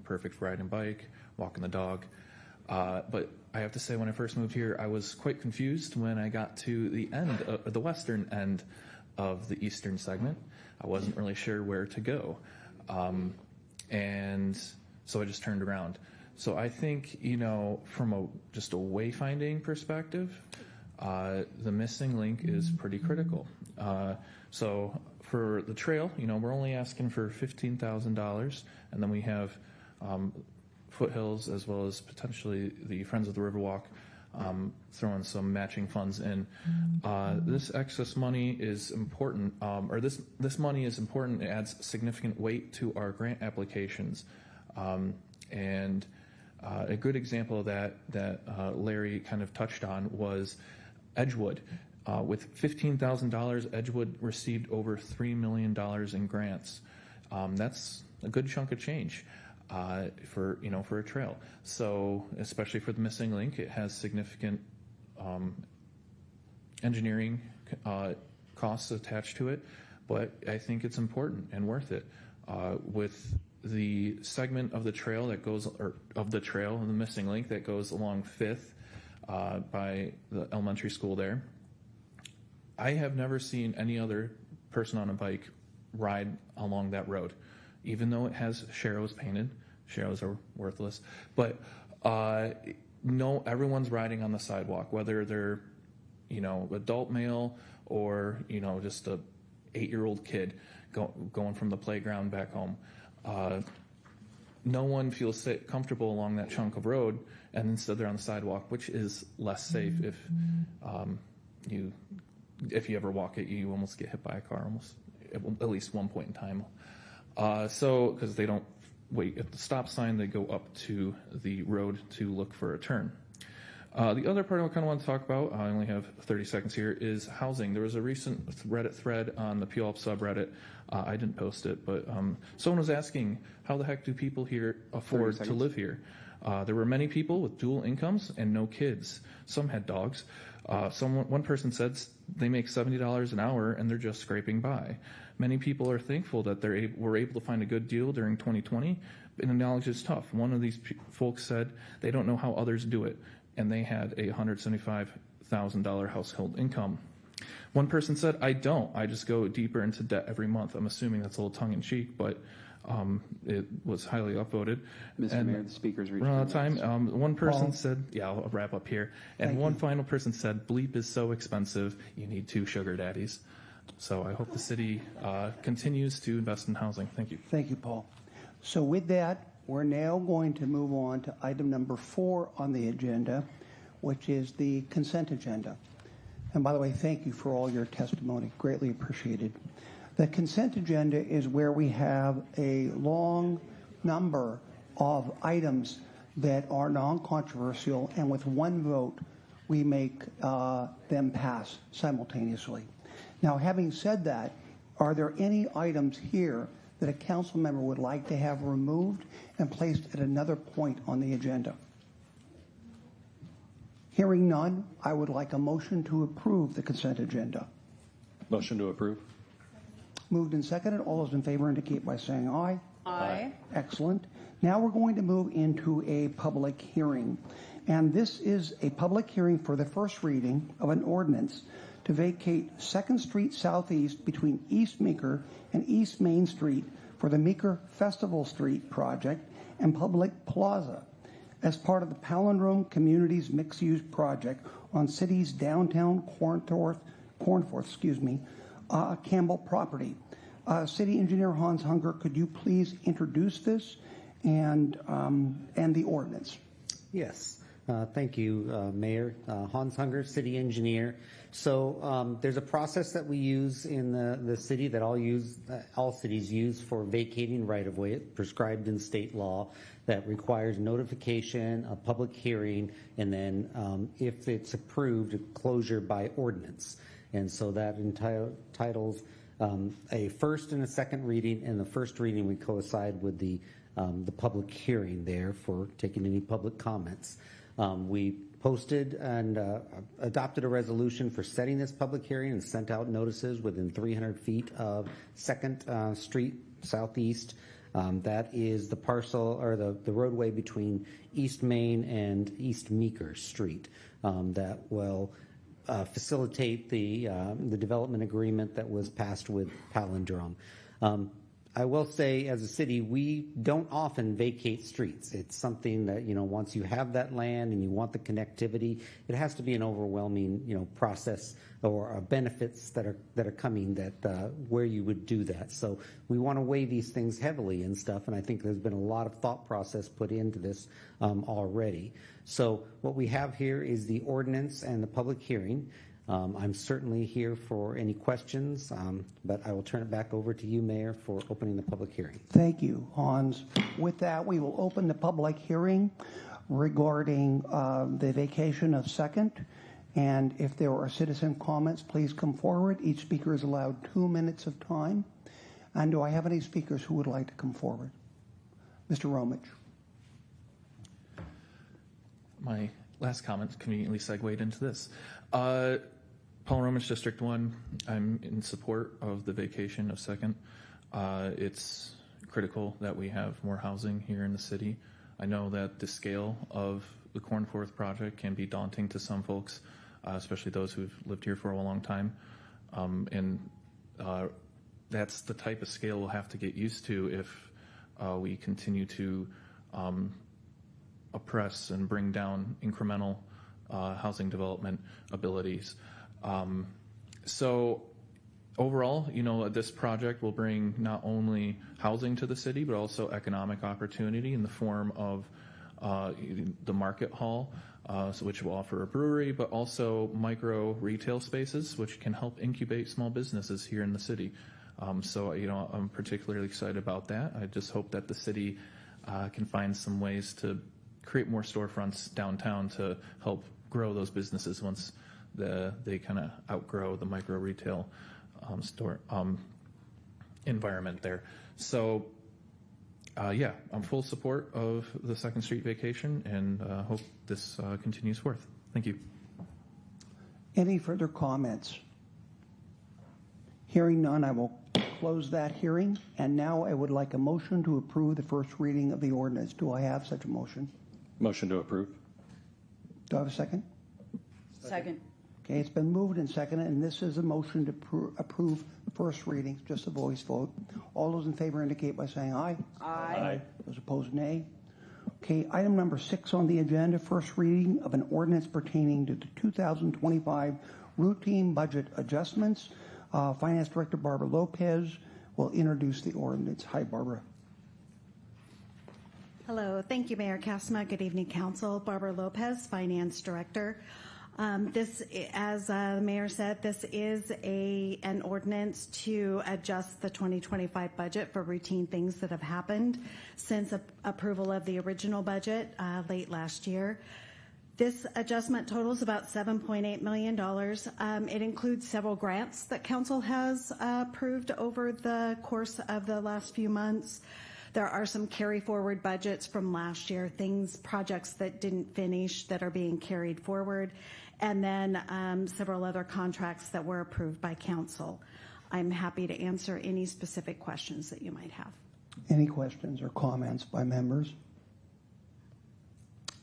[SPEAKER 13] perfect for riding bike, walking the dog. But I have to say, when I first moved here, I was quite confused when I got to the end, the western end of the eastern segment. I wasn't really sure where to go. And so I just turned around. So I think, from just a wayfinding perspective, the missing link is pretty critical. So for the trail, we're only asking for $15,000, and then we have Foothills as well as potentially the Friends of the Riverwalk throwing some matching funds in. This excess money is important, or this money is important. It adds significant weight to our grant applications. And a good example of that Larry kind of touched on was Edgewood. With $15,000, Edgewood received over $3 million in grants. That's a good chunk of change for a trail. So especially for the missing link, it has significant engineering costs attached to it, but I think it's important and worth it. With the segment of the trail that goes, or of the trail and the missing link that goes along 5th by the elementary school there, I have never seen any other person on a bike ride along that road, even though it has sharrows painted. Sharrows are worthless, but no, everyone's riding on the sidewalk, whether they're adult male or just a 8-year-old kid going from the playground back home. No one feels comfortable along that chunk of road, and instead they're on the sidewalk, which is less safe. If you ever walk it, you almost get hit by a car almost at least one point in time. So because they don't wait at the stop sign, they go up to the road to look for a turn. The other part I kind of want to talk about, I only have 30 seconds here, is housing. There was a recent Reddit thread on the Puyallup subreddit. I didn't post it, but someone was asking, how the heck do people here afford to live here? There were many people with dual incomes and no kids. Some had dogs. One person said they make $70 an hour and they're just scraping by. Many people are thankful that they were able to find a good deal during 2020, and acknowledge it's tough. One of these folks said they don't know how others do it, and they had a $175,000 household income. One person said, I don't. I just go deeper into debt every month. I'm assuming that's a little tongue-in-cheek, but it was highly upvoted.
[SPEAKER 2] Mr. Mayor, the speaker's reached
[SPEAKER 13] out of time. One person
[SPEAKER 1] Paul?
[SPEAKER 13] said, I'll wrap up here. And one final person said, bleep is so expensive, you need 2 sugar daddies. So I hope the city continues to invest in housing. Thank you.
[SPEAKER 1] Thank you, Paul. So with that, we're now going to move on to item number 4 on the agenda, which is the consent agenda. And by the way, thank you for all your testimony. Greatly appreciated. The consent agenda is where we have a long number of items that are non-controversial, and with one vote, we make them pass simultaneously. Now, having said that, are there any items here that a council member would like to have removed and placed at another point on the agenda? Hearing none, I would like a motion to approve the consent agenda.
[SPEAKER 9] Motion to approve.
[SPEAKER 1] Moved and seconded. All those in favor indicate by saying aye.
[SPEAKER 9] Aye.
[SPEAKER 1] Excellent. Now we're going to move into a public hearing. And this is a public hearing for the first reading of an ordinance to vacate 2nd Street Southeast between East Meeker and East Main Street for the Meeker Festival Street project and Public Plaza as part of the Palindrome Communities Mixed-Use Project on city's downtown Cornforth, Campbell property. City Engineer Hans Hunger, could you please introduce this and the ordinance?
[SPEAKER 10] Yes. Thank you, Mayor. Hans Hunger, City Engineer. So there's a process that we use in the city that all cities use for vacating right-of-way, prescribed in state law, that requires notification, a public hearing, and then if it's approved, closure by ordinance. And so that entitles a first and a second reading. In the first reading, we coincide with the public hearing there for taking any public comments. We posted and adopted a resolution for setting this public hearing and sent out notices within 300 feet of 2nd Street Southeast. That is the parcel or the roadway between East Main and East Meeker Street that will facilitate the development agreement that was passed with Palindrome. I will say, as a city, we don't often vacate streets. It's something that, once you have that land and you want the connectivity, it has to be an overwhelming, process or benefits that are coming where you would do that. So we want to weigh these things heavily and stuff, and I think there's been a lot of thought process put into this already. So what we have here is the ordinance and the public hearing. I'm certainly here for any questions, but I will turn it back over to you, Mayor, for opening the public hearing.
[SPEAKER 1] Thank you, Hans. With that, we will open the public hearing regarding the vacation of 2nd And if there are citizen comments, please come forward. Each speaker is allowed 2 minutes of time. And do I have any speakers who would like to come forward? Mr. Romich.
[SPEAKER 13] My last comment conveniently segued into this. Paul Romich, District 1. I'm in support of the vacation of 2nd. It's critical that we have more housing here in the city. I know that the scale of the Cornforth project can be daunting to some folks, especially those who've lived here for a long time. That's the type of scale we'll have to get used to if we continue to oppress and bring down incremental housing development abilities. So overall, this project will bring not only housing to the city, but also economic opportunity in the form of the market hall, which will offer a brewery, but also micro retail spaces, which can help incubate small businesses here in the city. I'm particularly excited about that. I just hope that the city can find some ways to create more storefronts downtown to help grow those businesses once they kind of outgrow the micro retail store environment there. So, I'm full support of the 2nd Street vacation and hope this continues forth. Thank you.
[SPEAKER 1] Any further comments? Hearing none, I will close that hearing. And now I would like a motion to approve the first reading of the ordinance. Do I have such a motion?
[SPEAKER 9] Motion to approve.
[SPEAKER 1] Do I have a second?
[SPEAKER 15] Second.
[SPEAKER 1] Okay, it's been moved and seconded, and this is a motion to approve first reading, just a voice vote. All those in favor indicate by saying aye.
[SPEAKER 15] Aye.
[SPEAKER 1] Those opposed, nay. Okay, item number 6 on the agenda, first reading of an ordinance pertaining to the 2025 routine budget adjustments. Finance Director Barbara Lopez will introduce the ordinance. Hi, Barbara.
[SPEAKER 16] Hello. Thank you, Mayor Kasma. Good evening, Council. Barbara Lopez, Finance Director. This, as the Mayor said, this is an ordinance to adjust the 2025 budget for routine things that have happened since approval of the original budget late last year. This adjustment totals about $7.8 million. It includes several grants that Council has approved over the course of the last few months. There are some carry forward budgets from last year, projects that didn't finish that are being carried forward, and then several other contracts that were approved by Council. I'm happy to answer any specific questions that you might have.
[SPEAKER 1] Any questions or comments by members?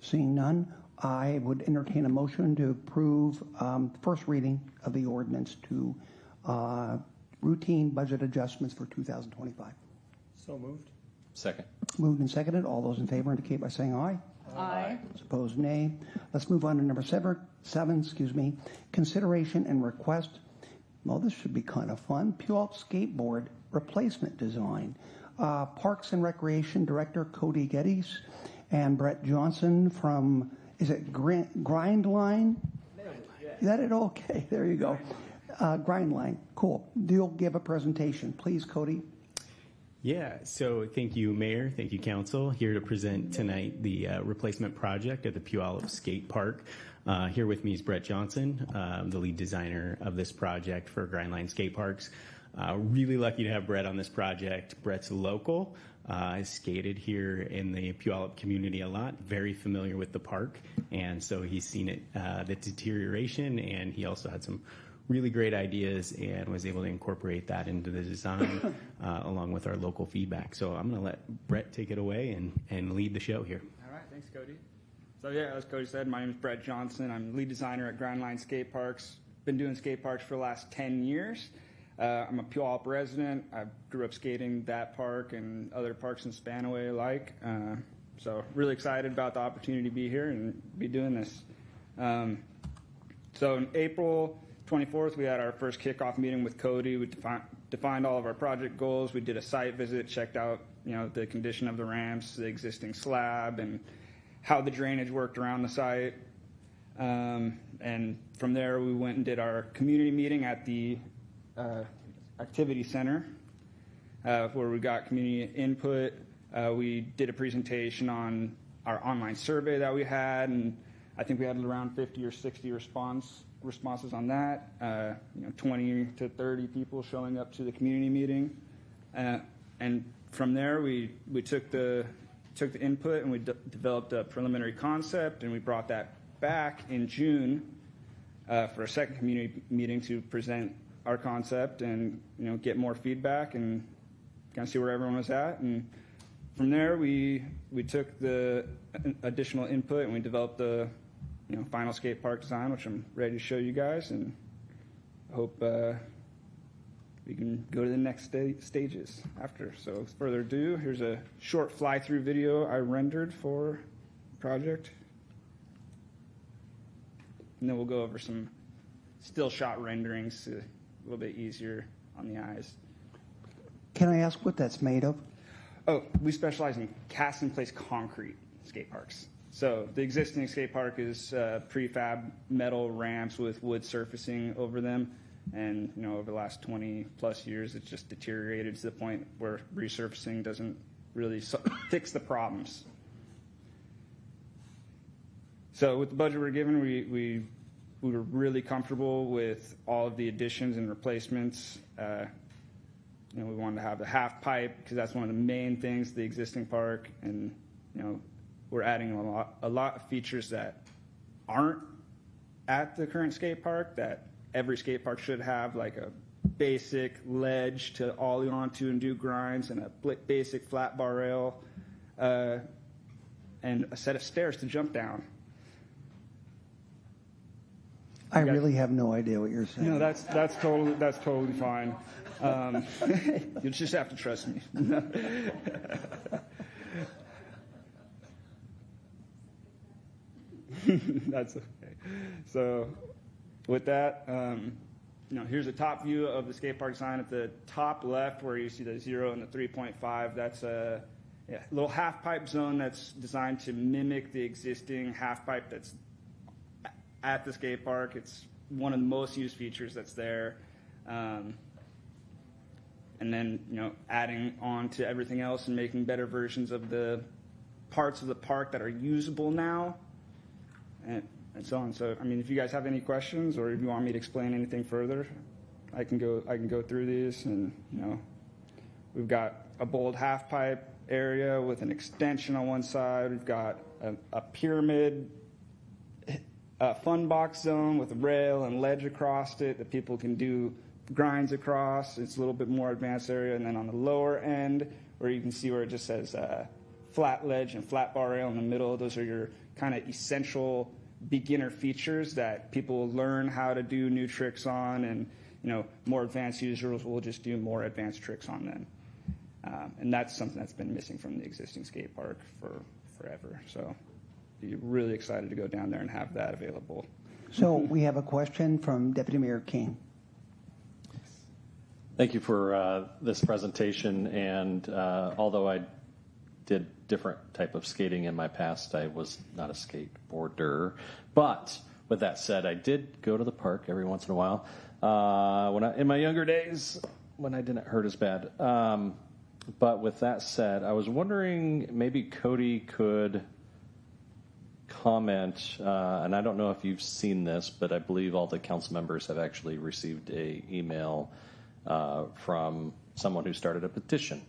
[SPEAKER 1] Seeing none, I would entertain a motion to approve first reading of the ordinance to routine budget adjustments for 2025.
[SPEAKER 9] So moved. Second.
[SPEAKER 1] Moved and seconded. All those in favor indicate by saying aye.
[SPEAKER 15] Aye.
[SPEAKER 1] Those opposed, nay. Let's move on to number seven, consideration and request. Well, this should be kind of fun. Puyallup skateboard replacement design. Parks and Recreation Director Cody Geddes and Brett Johnson from, is it Grindline? Is that it? Okay, there you go. Grindline, cool. You'll give a presentation. Please, Cody.
[SPEAKER 23] Yeah, so thank you, Mayor. Thank you, Council. Here to present tonight the replacement project at the Puyallup Skate Park. Here with me is Brett Johnson, the lead designer of this project for Grindline Skate Parks. Really lucky to have Brett on this project. Brett's local. I skated here in the Puyallup community a lot, very familiar with the park, and so he's seen it, the deterioration, and he also had some really great ideas and was able to incorporate that into the design along with our local feedback. So I'm going to let Brett take it away and lead the show here.
[SPEAKER 24] All right, thanks, Cody. So yeah, as Cody said, my name is Brett Johnson. I'm lead designer at Grindline Skate Parks. Been doing skate parks for the last 10 years. I'm a Puyallup resident. I grew up skating that park and other parks in Spanaway alike. So really excited about the opportunity to be here and be doing this. So in April 24th, we had our first kickoff meeting with Cody. We defined all of our project goals. We did a site visit, checked out, the condition of the ramps, the existing slab, and how the drainage worked around the site. And from there, we went and did our community meeting at the activity center, where we got community input. We did a presentation on our online survey that we had, and I think we had around 50 or 60 responses on that. 20 to 30 people showing up to the community meeting, and from there we took the input and we developed a preliminary concept, and we brought that back in June for a second community meeting to present our concept and get more feedback and kind of see where everyone was at. And from there we took the additional input and we developed the final skate park design, which I'm ready to show you guys, and hope we can go to the next stages after. So without further ado, here's a short fly-through video I rendered for the project. And then we'll go over some still shot renderings, a little bit easier on the eyes.
[SPEAKER 1] Can I ask what that's made of?
[SPEAKER 24] Oh, we specialize in cast-in-place concrete skate parks. So the existing skate park is prefab metal ramps with wood surfacing over them. And, over the last 20 plus years, it's just deteriorated to the point where resurfacing doesn't really fix the problems. So with the budget we're given, we were really comfortable with all of the additions and replacements. We wanted to have the half pipe because that's one of the main things, the existing park. And, we're adding a lot of features that aren't at the current skate park that every skate park should have, like a basic ledge to ollie onto and do grinds, and a basic flat bar rail, and a set of stairs to jump down.
[SPEAKER 1] I really have no idea what you're saying.
[SPEAKER 24] No, that's totally fine. You just have to trust me. That's okay. So with that, here's a top view of the skate park sign. At the top left where you see the 0 and the 3.5, that's a little half pipe zone that's designed to mimic the existing half pipe that's at the skate park. It's one of the most used features that's there. And then, adding on to everything else and making better versions of the parts of the park that are usable now, and so on. So, if you guys have any questions or if you want me to explain anything further, I can go through these. And, we've got a bold half pipe area with an extension on one side. We've got a pyramid fun box zone with a rail and ledge across it that people can do grinds across. It's a little bit more advanced area. And then on the lower end, where you can see where it just says flat ledge and flat bar rail in the middle, those are your kind of essential beginner features that people will learn how to do new tricks on, and more advanced users will just do more advanced tricks on them. And that's something that's been missing from the existing skate park for forever. So be really excited to go down there and have that available.
[SPEAKER 1] So we have a question from Deputy Mayor King.
[SPEAKER 9] Thank you for this presentation. And although I did different type of skating in my past, I was not a skateboarder. But with that said, I did go to the park every once in a while in my younger days when I didn't hurt as bad. But with that said, I was wondering maybe Cody could comment, and I don't know if you've seen this, but I believe all the council members have actually received an email from someone who started a petition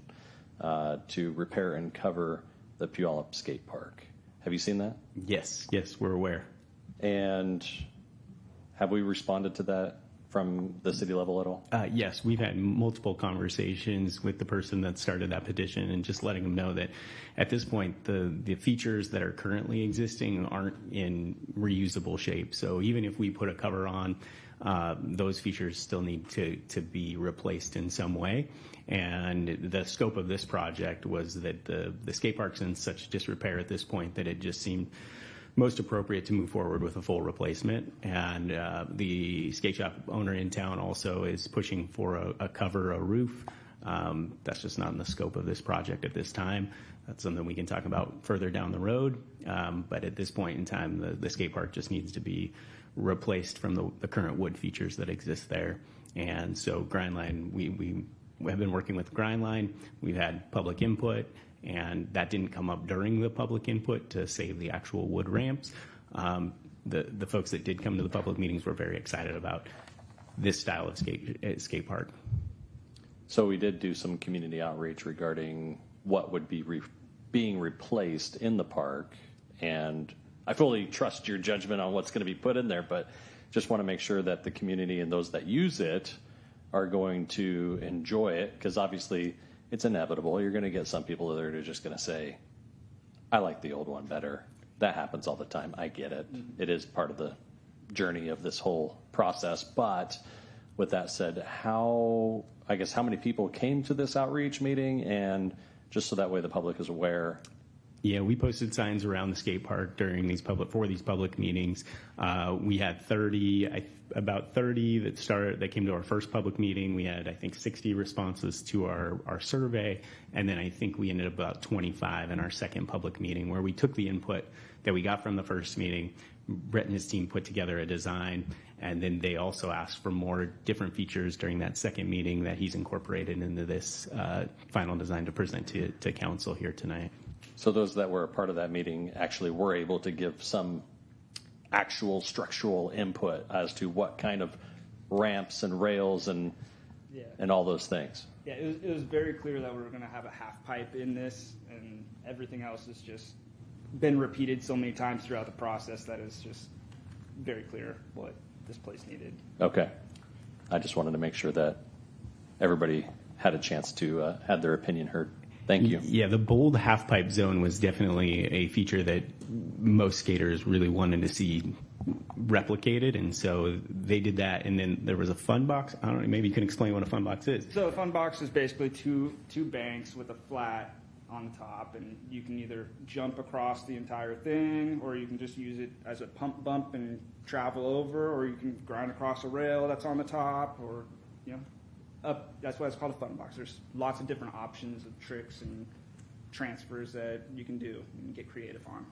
[SPEAKER 9] to repair and cover the Puyallup skate park. Have you seen that?
[SPEAKER 23] Yes, we're aware.
[SPEAKER 9] And have we responded to that from the city level at all?
[SPEAKER 23] Yes, we've had multiple conversations with the person that started that petition and just letting them know that at this point, the features that are currently existing aren't in reusable shape. So even if we put a cover on, those features still need to be replaced in some way. And the scope of this project was that the skate park's in such disrepair at this point that it just seemed most appropriate to move forward with a full replacement. And the skate shop owner in town also is pushing for a cover, a roof. That's just not in the scope of this project at this time. That's something we can talk about further down the road. But at this point in time, the skate park just needs to be replaced from the current wood features that exist there. And so Grindline, we have been working with Grindline. We've had public input, and that didn't come up during the public input to save the actual wood ramps. The folks that did come to the public meetings were very excited about this style of skate park.
[SPEAKER 9] So we did do some community outreach regarding what would be being replaced in the park, and I fully trust your judgment on what's going to be put in there, but just want to make sure that the community and those that use it are going to enjoy it, because obviously it's inevitable. You're going to get some people that are just going to say, I like the old one better. That happens all the time. I get it. It is part of the journey of this whole process. But with that said, how many people came to this outreach meeting, and just so that way the public is aware?
[SPEAKER 23] Yeah, we posted signs around the skate park during these public meetings. We had about 30 that came to our first public meeting. We had, I think, 60 responses to our survey, and then I think we ended up about 25 in our second public meeting, where we took the input that we got from the first meeting. Brett and his team put together a design, and then they also asked for more different features during that second meeting that he's incorporated into this final design to present to council here tonight.
[SPEAKER 9] So those that were a part of that meeting actually were able to give some actual structural input as to what kind of ramps and rails and all those things.
[SPEAKER 24] Yeah, it was very clear that we were going to have a half pipe in this, and everything else has just been repeated so many times throughout the process that it's just very clear what this place needed.
[SPEAKER 9] Okay. I just wanted to make sure that everybody had a chance to had their opinion heard. Thank you.
[SPEAKER 23] Yeah, the bold half pipe zone was definitely a feature that most skaters really wanted to see replicated, and so they did that. And then there was a fun box. I don't know, maybe you can explain what a fun box is.
[SPEAKER 24] So a fun box is basically two banks with a flat on the top, and you can either jump across the entire thing, or you can just use it as a pump bump and travel over, or you can grind across a rail that's on the top, or up. That's why it's called a fun box. There's lots of different options of tricks and transfers that you can do and get creative on.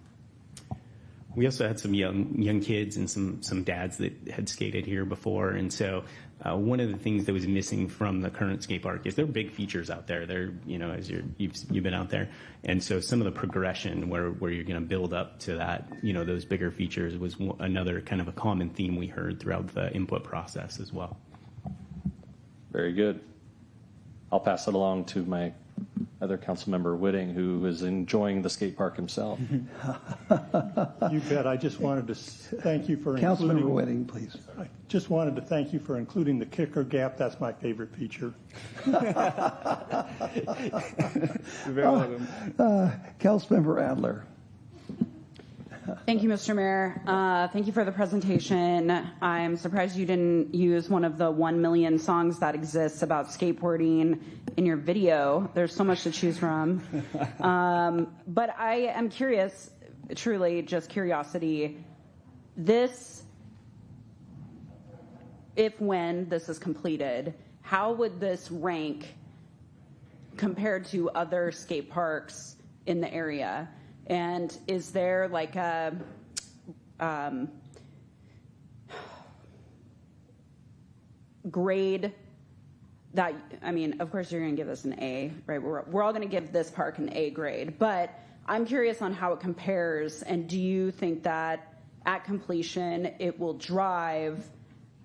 [SPEAKER 23] We also had some young kids and some dads that had skated here before, and so one of the things that was missing from the current skate park is there are big features out there. They're as you've been out there, and so some of the progression where you're going to build up to that, those bigger features was another kind of a common theme we heard throughout the input process as well.
[SPEAKER 9] Very good. I'll pass it along to my other council member, Whitting, who is enjoying the skate park himself.
[SPEAKER 17] You bet. I just wanted to thank you for
[SPEAKER 1] Councilmember Whitting, please.
[SPEAKER 17] I just wanted to thank you for including the kicker gap. That's my favorite feature.
[SPEAKER 24] You're very welcome.
[SPEAKER 1] Councilmember Adler.
[SPEAKER 18] Thank you, Mr. Mayor. Thank you for the presentation. I'm surprised you didn't use one of the 1 million songs that exists about skateboarding in your video. There's so much to choose from. But I am curious, truly, just curiosity. When this is completed, how would this rank compared to other skate parks in the area? And is there like a grade that, of course you're going to give this an A, right? We're all going to give this park an A grade, but I'm curious on how it compares, and do you think that at completion it will drive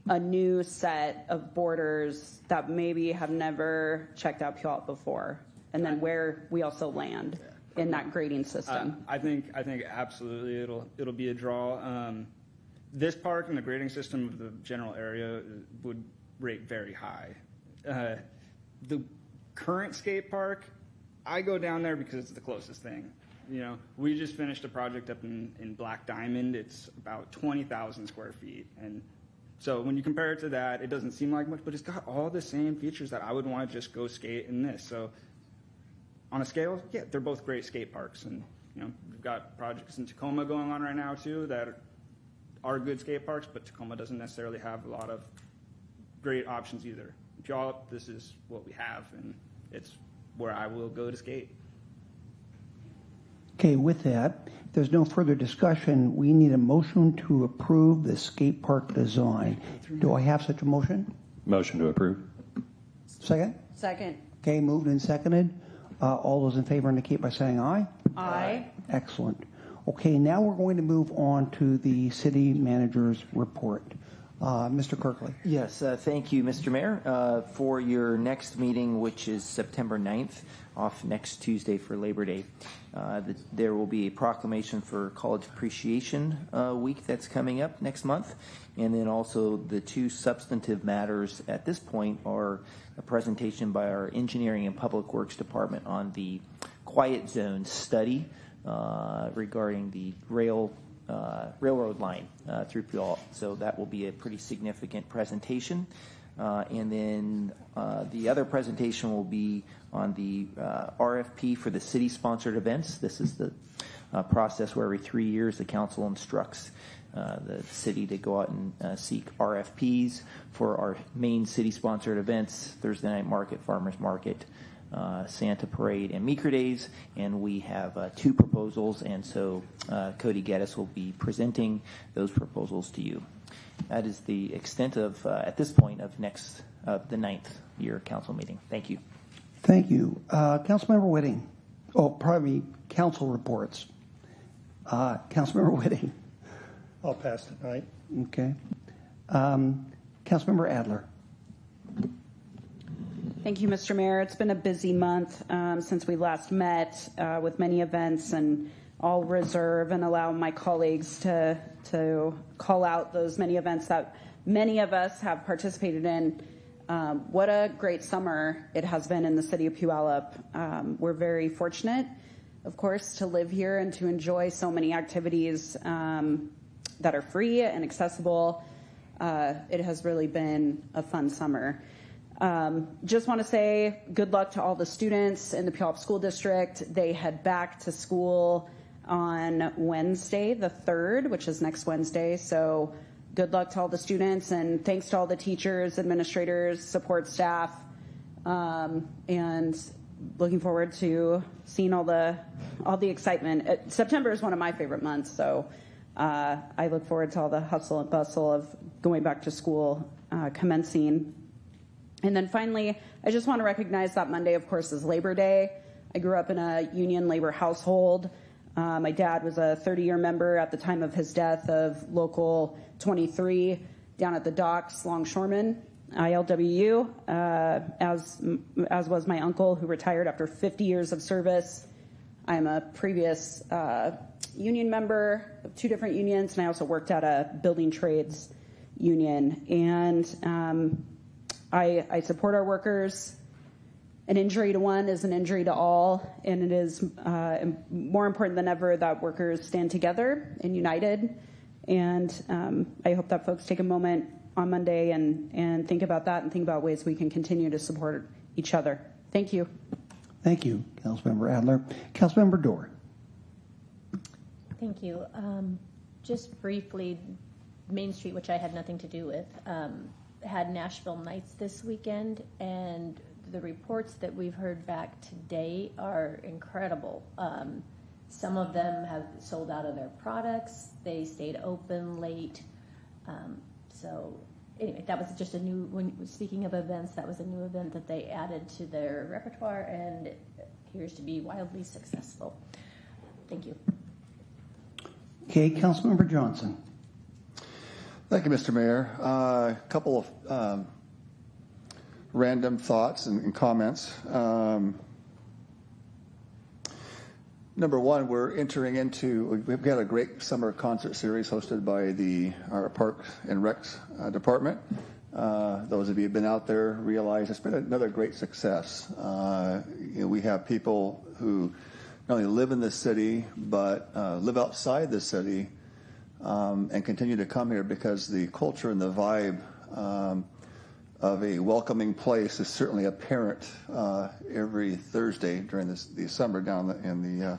[SPEAKER 18] a new set of boarders that maybe have never checked out Puyallup before, and then where we also land in that grading system?
[SPEAKER 24] I think absolutely it'll be a draw. This park and the grading system of the general area would rate very high. The current skate park, I go down there because it's the closest thing. We just finished a project up in Black Diamond. It's about 20,000 square feet, and so when you compare it to that, it doesn't seem like much, but it's got all the same features that I would want to just go skate in this. So on a scale, yeah, they're both great skate parks, and we've got projects in Tacoma going on right now too that are good skate parks, but Tacoma doesn't necessarily have a lot of great options either. In Puyallup, this is what we have, and it's where I will go to skate.
[SPEAKER 1] Okay, with that, if there's no further discussion, we need a motion to approve the skate park design. Do I have such a motion?
[SPEAKER 9] Motion to approve.
[SPEAKER 1] Second?
[SPEAKER 18] Second.
[SPEAKER 1] Okay, moved and seconded. All those in favor indicate by saying aye.
[SPEAKER 18] Aye.
[SPEAKER 1] Excellent. Okay, now we're going to move on to the city manager's report. Mr. Kirkley.
[SPEAKER 14] Yes, thank you, Mr. Mayor, for your next meeting, which is September 9th, off next Tuesday for Labor Day. There will be a proclamation for College Appreciation Week that's coming up next month, and then also the two substantive matters at this point are a presentation by our Engineering and Public Works Department on the Quiet Zone study regarding the railroad line through Puyallup. So that will be a pretty significant presentation. And then the other presentation will be on the RFP for the city-sponsored events. This is the process where every 3 years the council instructs the city to go out and seek RFPs for our main city-sponsored events: Thursday Night Market, Farmers Market, Santa Parade, and Meeker Days. And we have two proposals, and so Cody Geddes will be presenting those proposals to you. That is the extent of, at this point, of the 9th year council meeting. Thank you.
[SPEAKER 1] Thank you. Councilmember Whitting. Oh, pardon me, council reports. Councilmember Whitting.
[SPEAKER 17] I'll pass tonight.
[SPEAKER 1] Okay. Councilmember Adler.
[SPEAKER 18] Thank you, Mr. Mayor. It's been a busy month since we last met with many events, and I'll reserve and allow my colleagues to call out those many events that many of us have participated in. What a great summer it has been in the city of Puyallup. We're very fortunate, of course, to live here and to enjoy so many activities that are free and accessible. It has really been a fun summer. Just want to say good luck to all the students in the Puyallup School District. They head back to school on Wednesday, the 3rd, which is next Wednesday. So good luck to all the students, and thanks to all the teachers, administrators, support staff, and looking forward to seeing all the excitement. September is one of my favorite months, so I look forward to all the hustle and bustle of going back to school commencing. And then finally, I just want to recognize that Monday, of course, is Labor Day. I grew up in a union labor household. My dad was a 30-year member at the time of his death of Local 23 down at the docks, Longshoremen, ILWU, as was my uncle, who retired after 50 years of service. I'm a previous union member of 2 different unions, and I also worked at a building trades union. And I support our workers. An injury to one is an injury to all, and it is more important than ever that workers stand together and united. And I hope that folks take a moment on Monday and think about that and think about ways we can continue to support each other. Thank you.
[SPEAKER 1] Thank you, Councilmember Adler. Councilmember Dorr.
[SPEAKER 19] Thank you. Just briefly, Main Street, which I had nothing to do with, had Nashville Nights this weekend, and the reports that we've heard back today are incredible. Some of them have sold out of their products. They stayed open late. So anyway, that was just a new, when speaking of events, that was a new event that they added to their repertoire, and it appears to be wildly successful. Thank you.
[SPEAKER 1] Okay, Councilmember Johnson.
[SPEAKER 20] Thank you, Mr. Mayor. A couple of random thoughts and comments. Number one, we've got a great summer concert series hosted by our Parks and Recs department. Those of you who have been out there realize it's been another great success. We have people who not only live in the city, but live outside the city and continue to come here because the culture and the vibe of a welcoming place is certainly apparent every Thursday during the summer down in the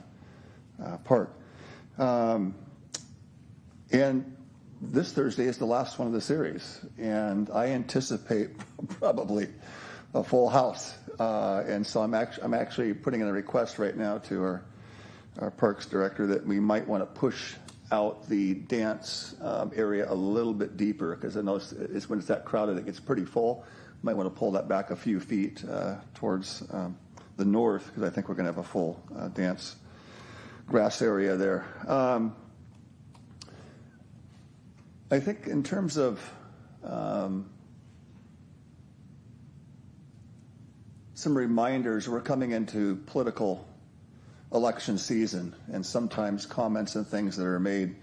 [SPEAKER 20] park. And this Thursday is the last one of the series, and I anticipate probably a full house. And so I'm actually putting in a request right now to our parks director that we might want to push out the dance area a little bit deeper, because I know it's when it's that crowded it gets pretty full. Might want to pull that back a few feet towards the north, because I think we're going to have a full dance grass area there. I think in terms of some reminders, we're coming into political election season, and sometimes comments and things that are made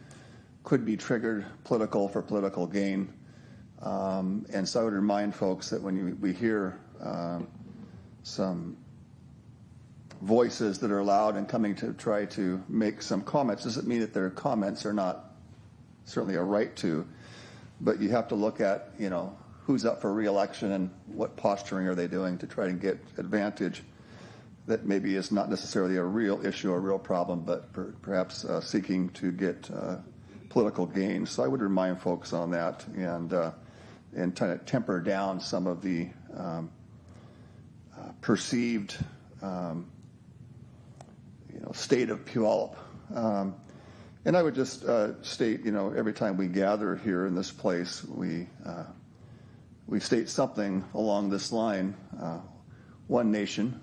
[SPEAKER 20] could be triggered for political gain. And so I would remind folks that when we hear some voices that are loud and coming to try to make some comments, doesn't mean that their comments are not certainly a right to, but you have to look at, who's up for re-election and what posturing are they doing to try to get advantage that maybe is not necessarily a real issue or a real problem, but perhaps seeking to get political gain. So I would remind folks on that and try to temper down some of the perceived state of Puyallup. And I would just state, every time we gather here in this place, we state something along this line: one nation,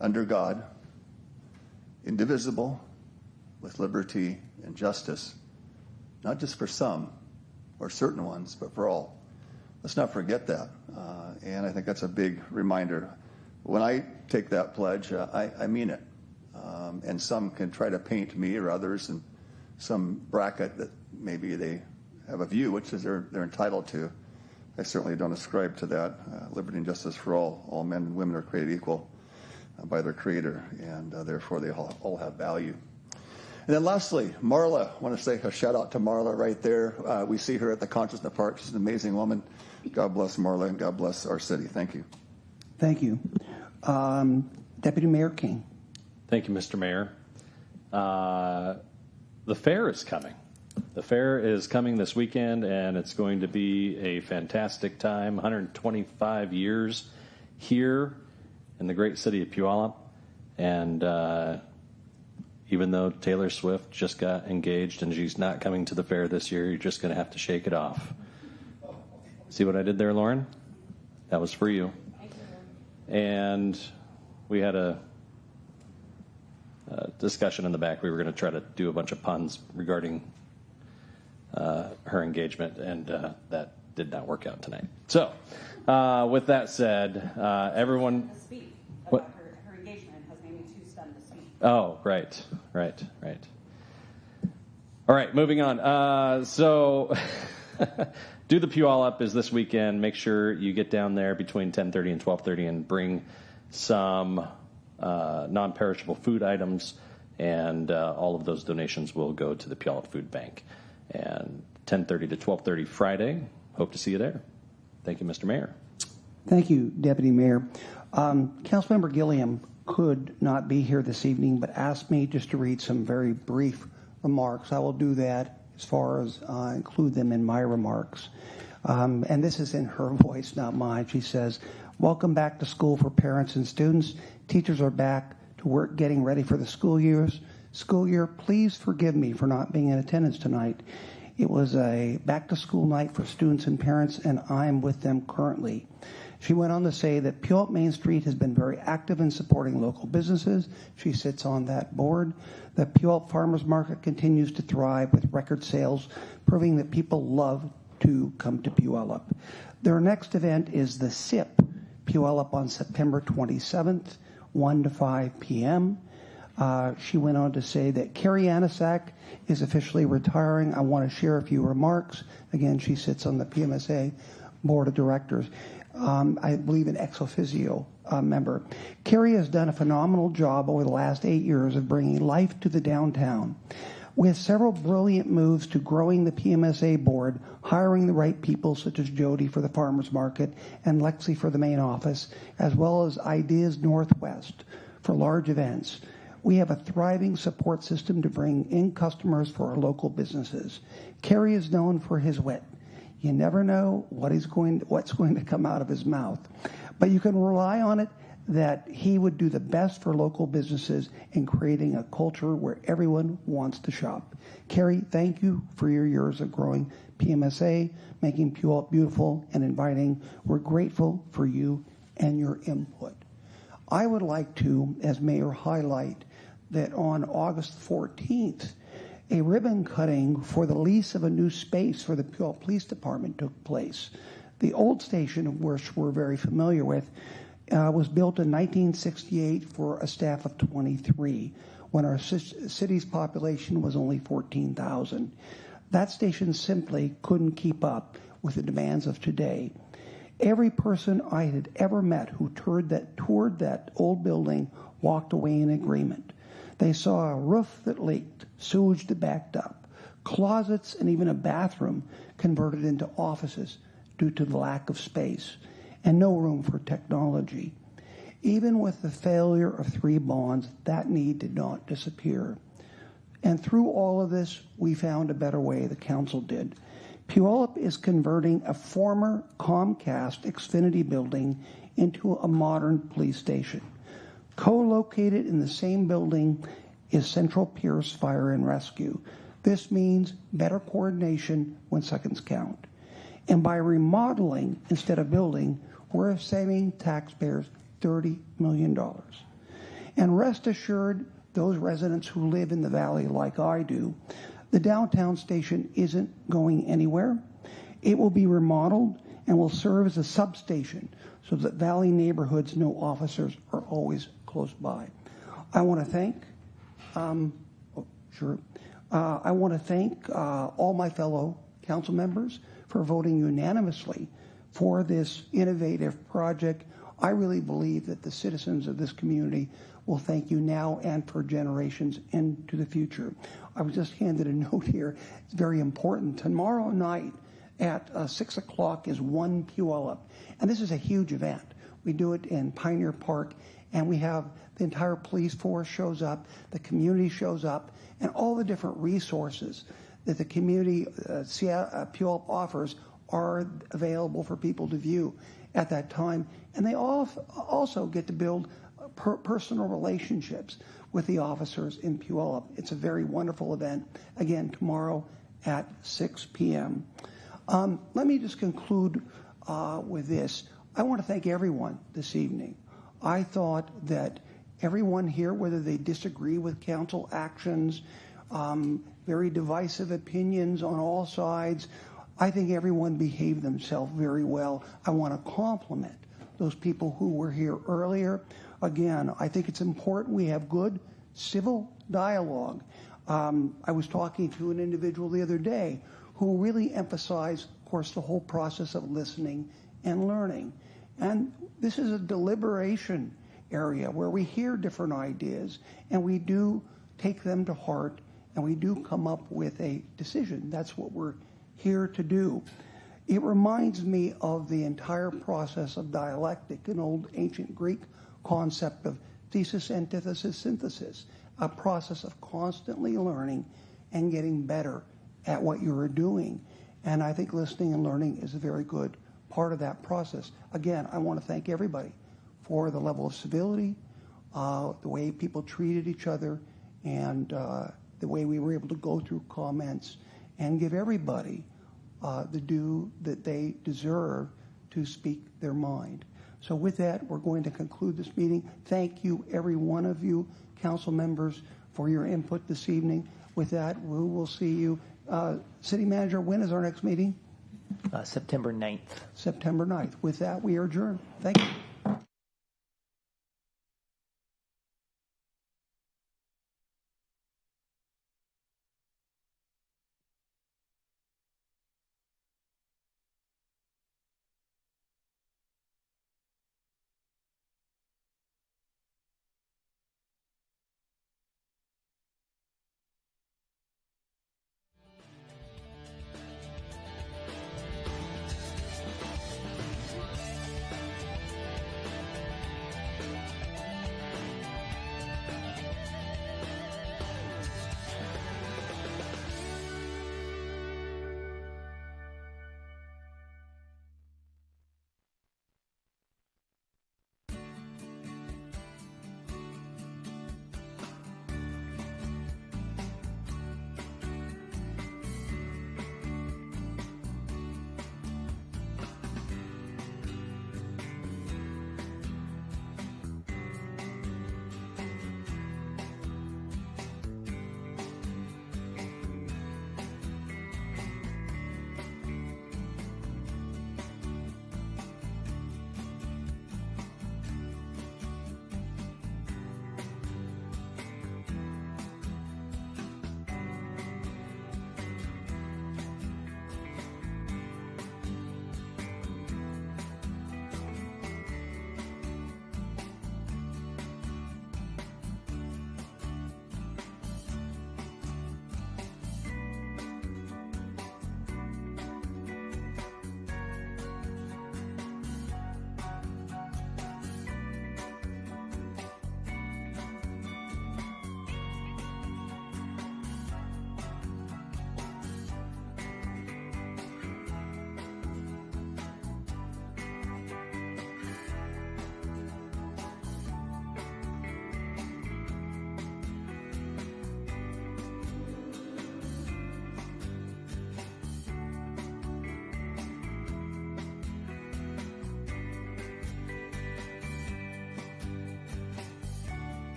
[SPEAKER 20] under God, indivisible, with liberty and justice, not just for some or certain ones, but for all. Let's not forget that. And I think that's a big reminder. When I take that pledge, I mean it. And some can try to paint me or others in some bracket that maybe they have a view, which is they're entitled to. I certainly don't ascribe to that. Liberty and justice for all. All men and women are created equal by their Creator, and therefore they all have value. And then lastly, Marla. I want to say a shout out to Marla right there. We see her at the Concerts in the Park. She's an amazing woman. God bless Marla, and God bless our city. Thank you.
[SPEAKER 1] Thank you. Deputy Mayor King.
[SPEAKER 9] Thank you, Mr. Mayor. The fair is coming. The fair is coming this weekend, and it's going to be a fantastic time. 125 years here in the great city of Puyallup. And even though Taylor Swift just got engaged and she's not coming to the fair this year, you're just going to have to shake it off. See what I did there, Lauren? That was for you. And we had a discussion in the back. We were going to try to do a bunch of puns regarding her engagement, and that did not work out tonight. So, with that said, everyone...
[SPEAKER 18] What? Her engagement has made me too stunned to speak.
[SPEAKER 9] Oh, right. All right, moving on. So, Do the Puyallup is this weekend. Make sure you get down there between 10:30 and 12:30 and bring some non-perishable food items, and all of those donations will go to the Puyallup Food Bank. And 10:30 to 12:30 Friday. Hope to see you there. Thank you, Mr. Mayor.
[SPEAKER 1] Thank you, Deputy Mayor. Councilmember Gilliam could not be here this evening, but asked me just to read some very brief remarks. I will do that as far as include them in my remarks. And this is in her voice, not mine. She says, "Welcome back to school for parents and students. Teachers are back to work getting ready for the school year. Please forgive me for not being in attendance tonight. It was a back-to-school night for students and parents, and I'm with them currently." She went on to say that Puyallup Main Street has been very active in supporting local businesses. She sits on that board. The Puyallup Farmers Market continues to thrive with record sales, proving that people love to come to Puyallup. Their next event is the SIP, Puyallup, on September 27th, 1 to 5 p.m. She went on to say that Carrie Anasak is officially retiring. I want to share a few remarks. Again, she sits on the PMSA Board of Directors. I believe an ex officio member. Carrie has done a phenomenal job over the last 8 years of bringing life to the downtown, with several brilliant moves to growing the PMSA board, hiring the right people such as Jody for the farmers market and Lexi for the main office, as well as Ideas Northwest for large events. We have a thriving support system to bring in customers for our local businesses. Kerry is known for his wit. You never know what's going to come out of his mouth. But you can rely on it that he would do the best for local businesses in creating a culture where everyone wants to shop. Kerry, thank you for your years of growing PMSA, making Puyallup beautiful and inviting. We're grateful for you and your input. I would like to, as mayor, highlight that on August 14th, a ribbon cutting for the lease of a new space for the Puyallup Police Department took place. The old station, which we're very familiar with, was built in 1968 for a staff of 23, when our city's population was only 14,000. That station simply couldn't keep up with the demands of today. Every person I had ever met who toured that old building walked away in agreement. They saw a roof that leaked, sewage that backed up, closets and even a bathroom converted into offices due to the lack of space, and no room for technology. Even with the failure of 3 bonds, that need did not disappear. And through all of this, we found a better way, the council did. Puyallup is converting a former Comcast Xfinity building into a modern police station. Co-located in the same building is Central Pierce Fire and Rescue. This means better coordination when seconds count. And by remodeling instead of building, we're saving taxpayers $30 million. And rest assured, those residents who live in the valley like I do, the downtown station isn't going anywhere. It will be remodeled and will serve as a substation so that valley neighborhoods know officers are always close by. I want to thank, I want to thank all my fellow council members for voting unanimously for this innovative project. I really believe that the citizens of this community will thank you now and for generations into the future. I was just handed a note here. It's very important. Tomorrow night at 6 o'clock is One Puyallup. And this is a huge event. We do it in Pioneer Park, and we have the entire police force shows up, the community shows up, and all the different resources that the community Puyallup offers are available for people to view at that time. And they also get to build personal relationships with the officers in Puyallup. It's a very wonderful event. Again, tomorrow at 6 p.m. Let me just conclude with this. I want to thank everyone this evening. I thought that everyone here, whether they disagree with council actions, very divisive opinions on all sides, I think everyone behaved themselves very well. I want to compliment those people who were here earlier. Again, I think it's important we have good civil dialogue. I was talking to an individual the other day who really emphasized, of course, the whole process of listening and learning. And this is a deliberation area where we hear different ideas and we do take them to heart and we do come up with a decision. That's what we're here to do. It reminds me of the entire process of dialectic, an old ancient Greek concept of thesis, antithesis, synthesis, a process of constantly learning and getting better at what you're doing. And I think listening and learning is a very good part of that process. Again, I want to thank everybody for the level of civility, the way people treated each other, and the way we were able to go through comments and give everybody the due that they deserve to speak their mind. So with that, we're going to conclude this meeting. Thank you, every one of you, council members, for your input this evening. With that, we will see you. City Manager, when is our next meeting?
[SPEAKER 14] September 9th.
[SPEAKER 1] September 9th. With that, we are adjourned. Thank you.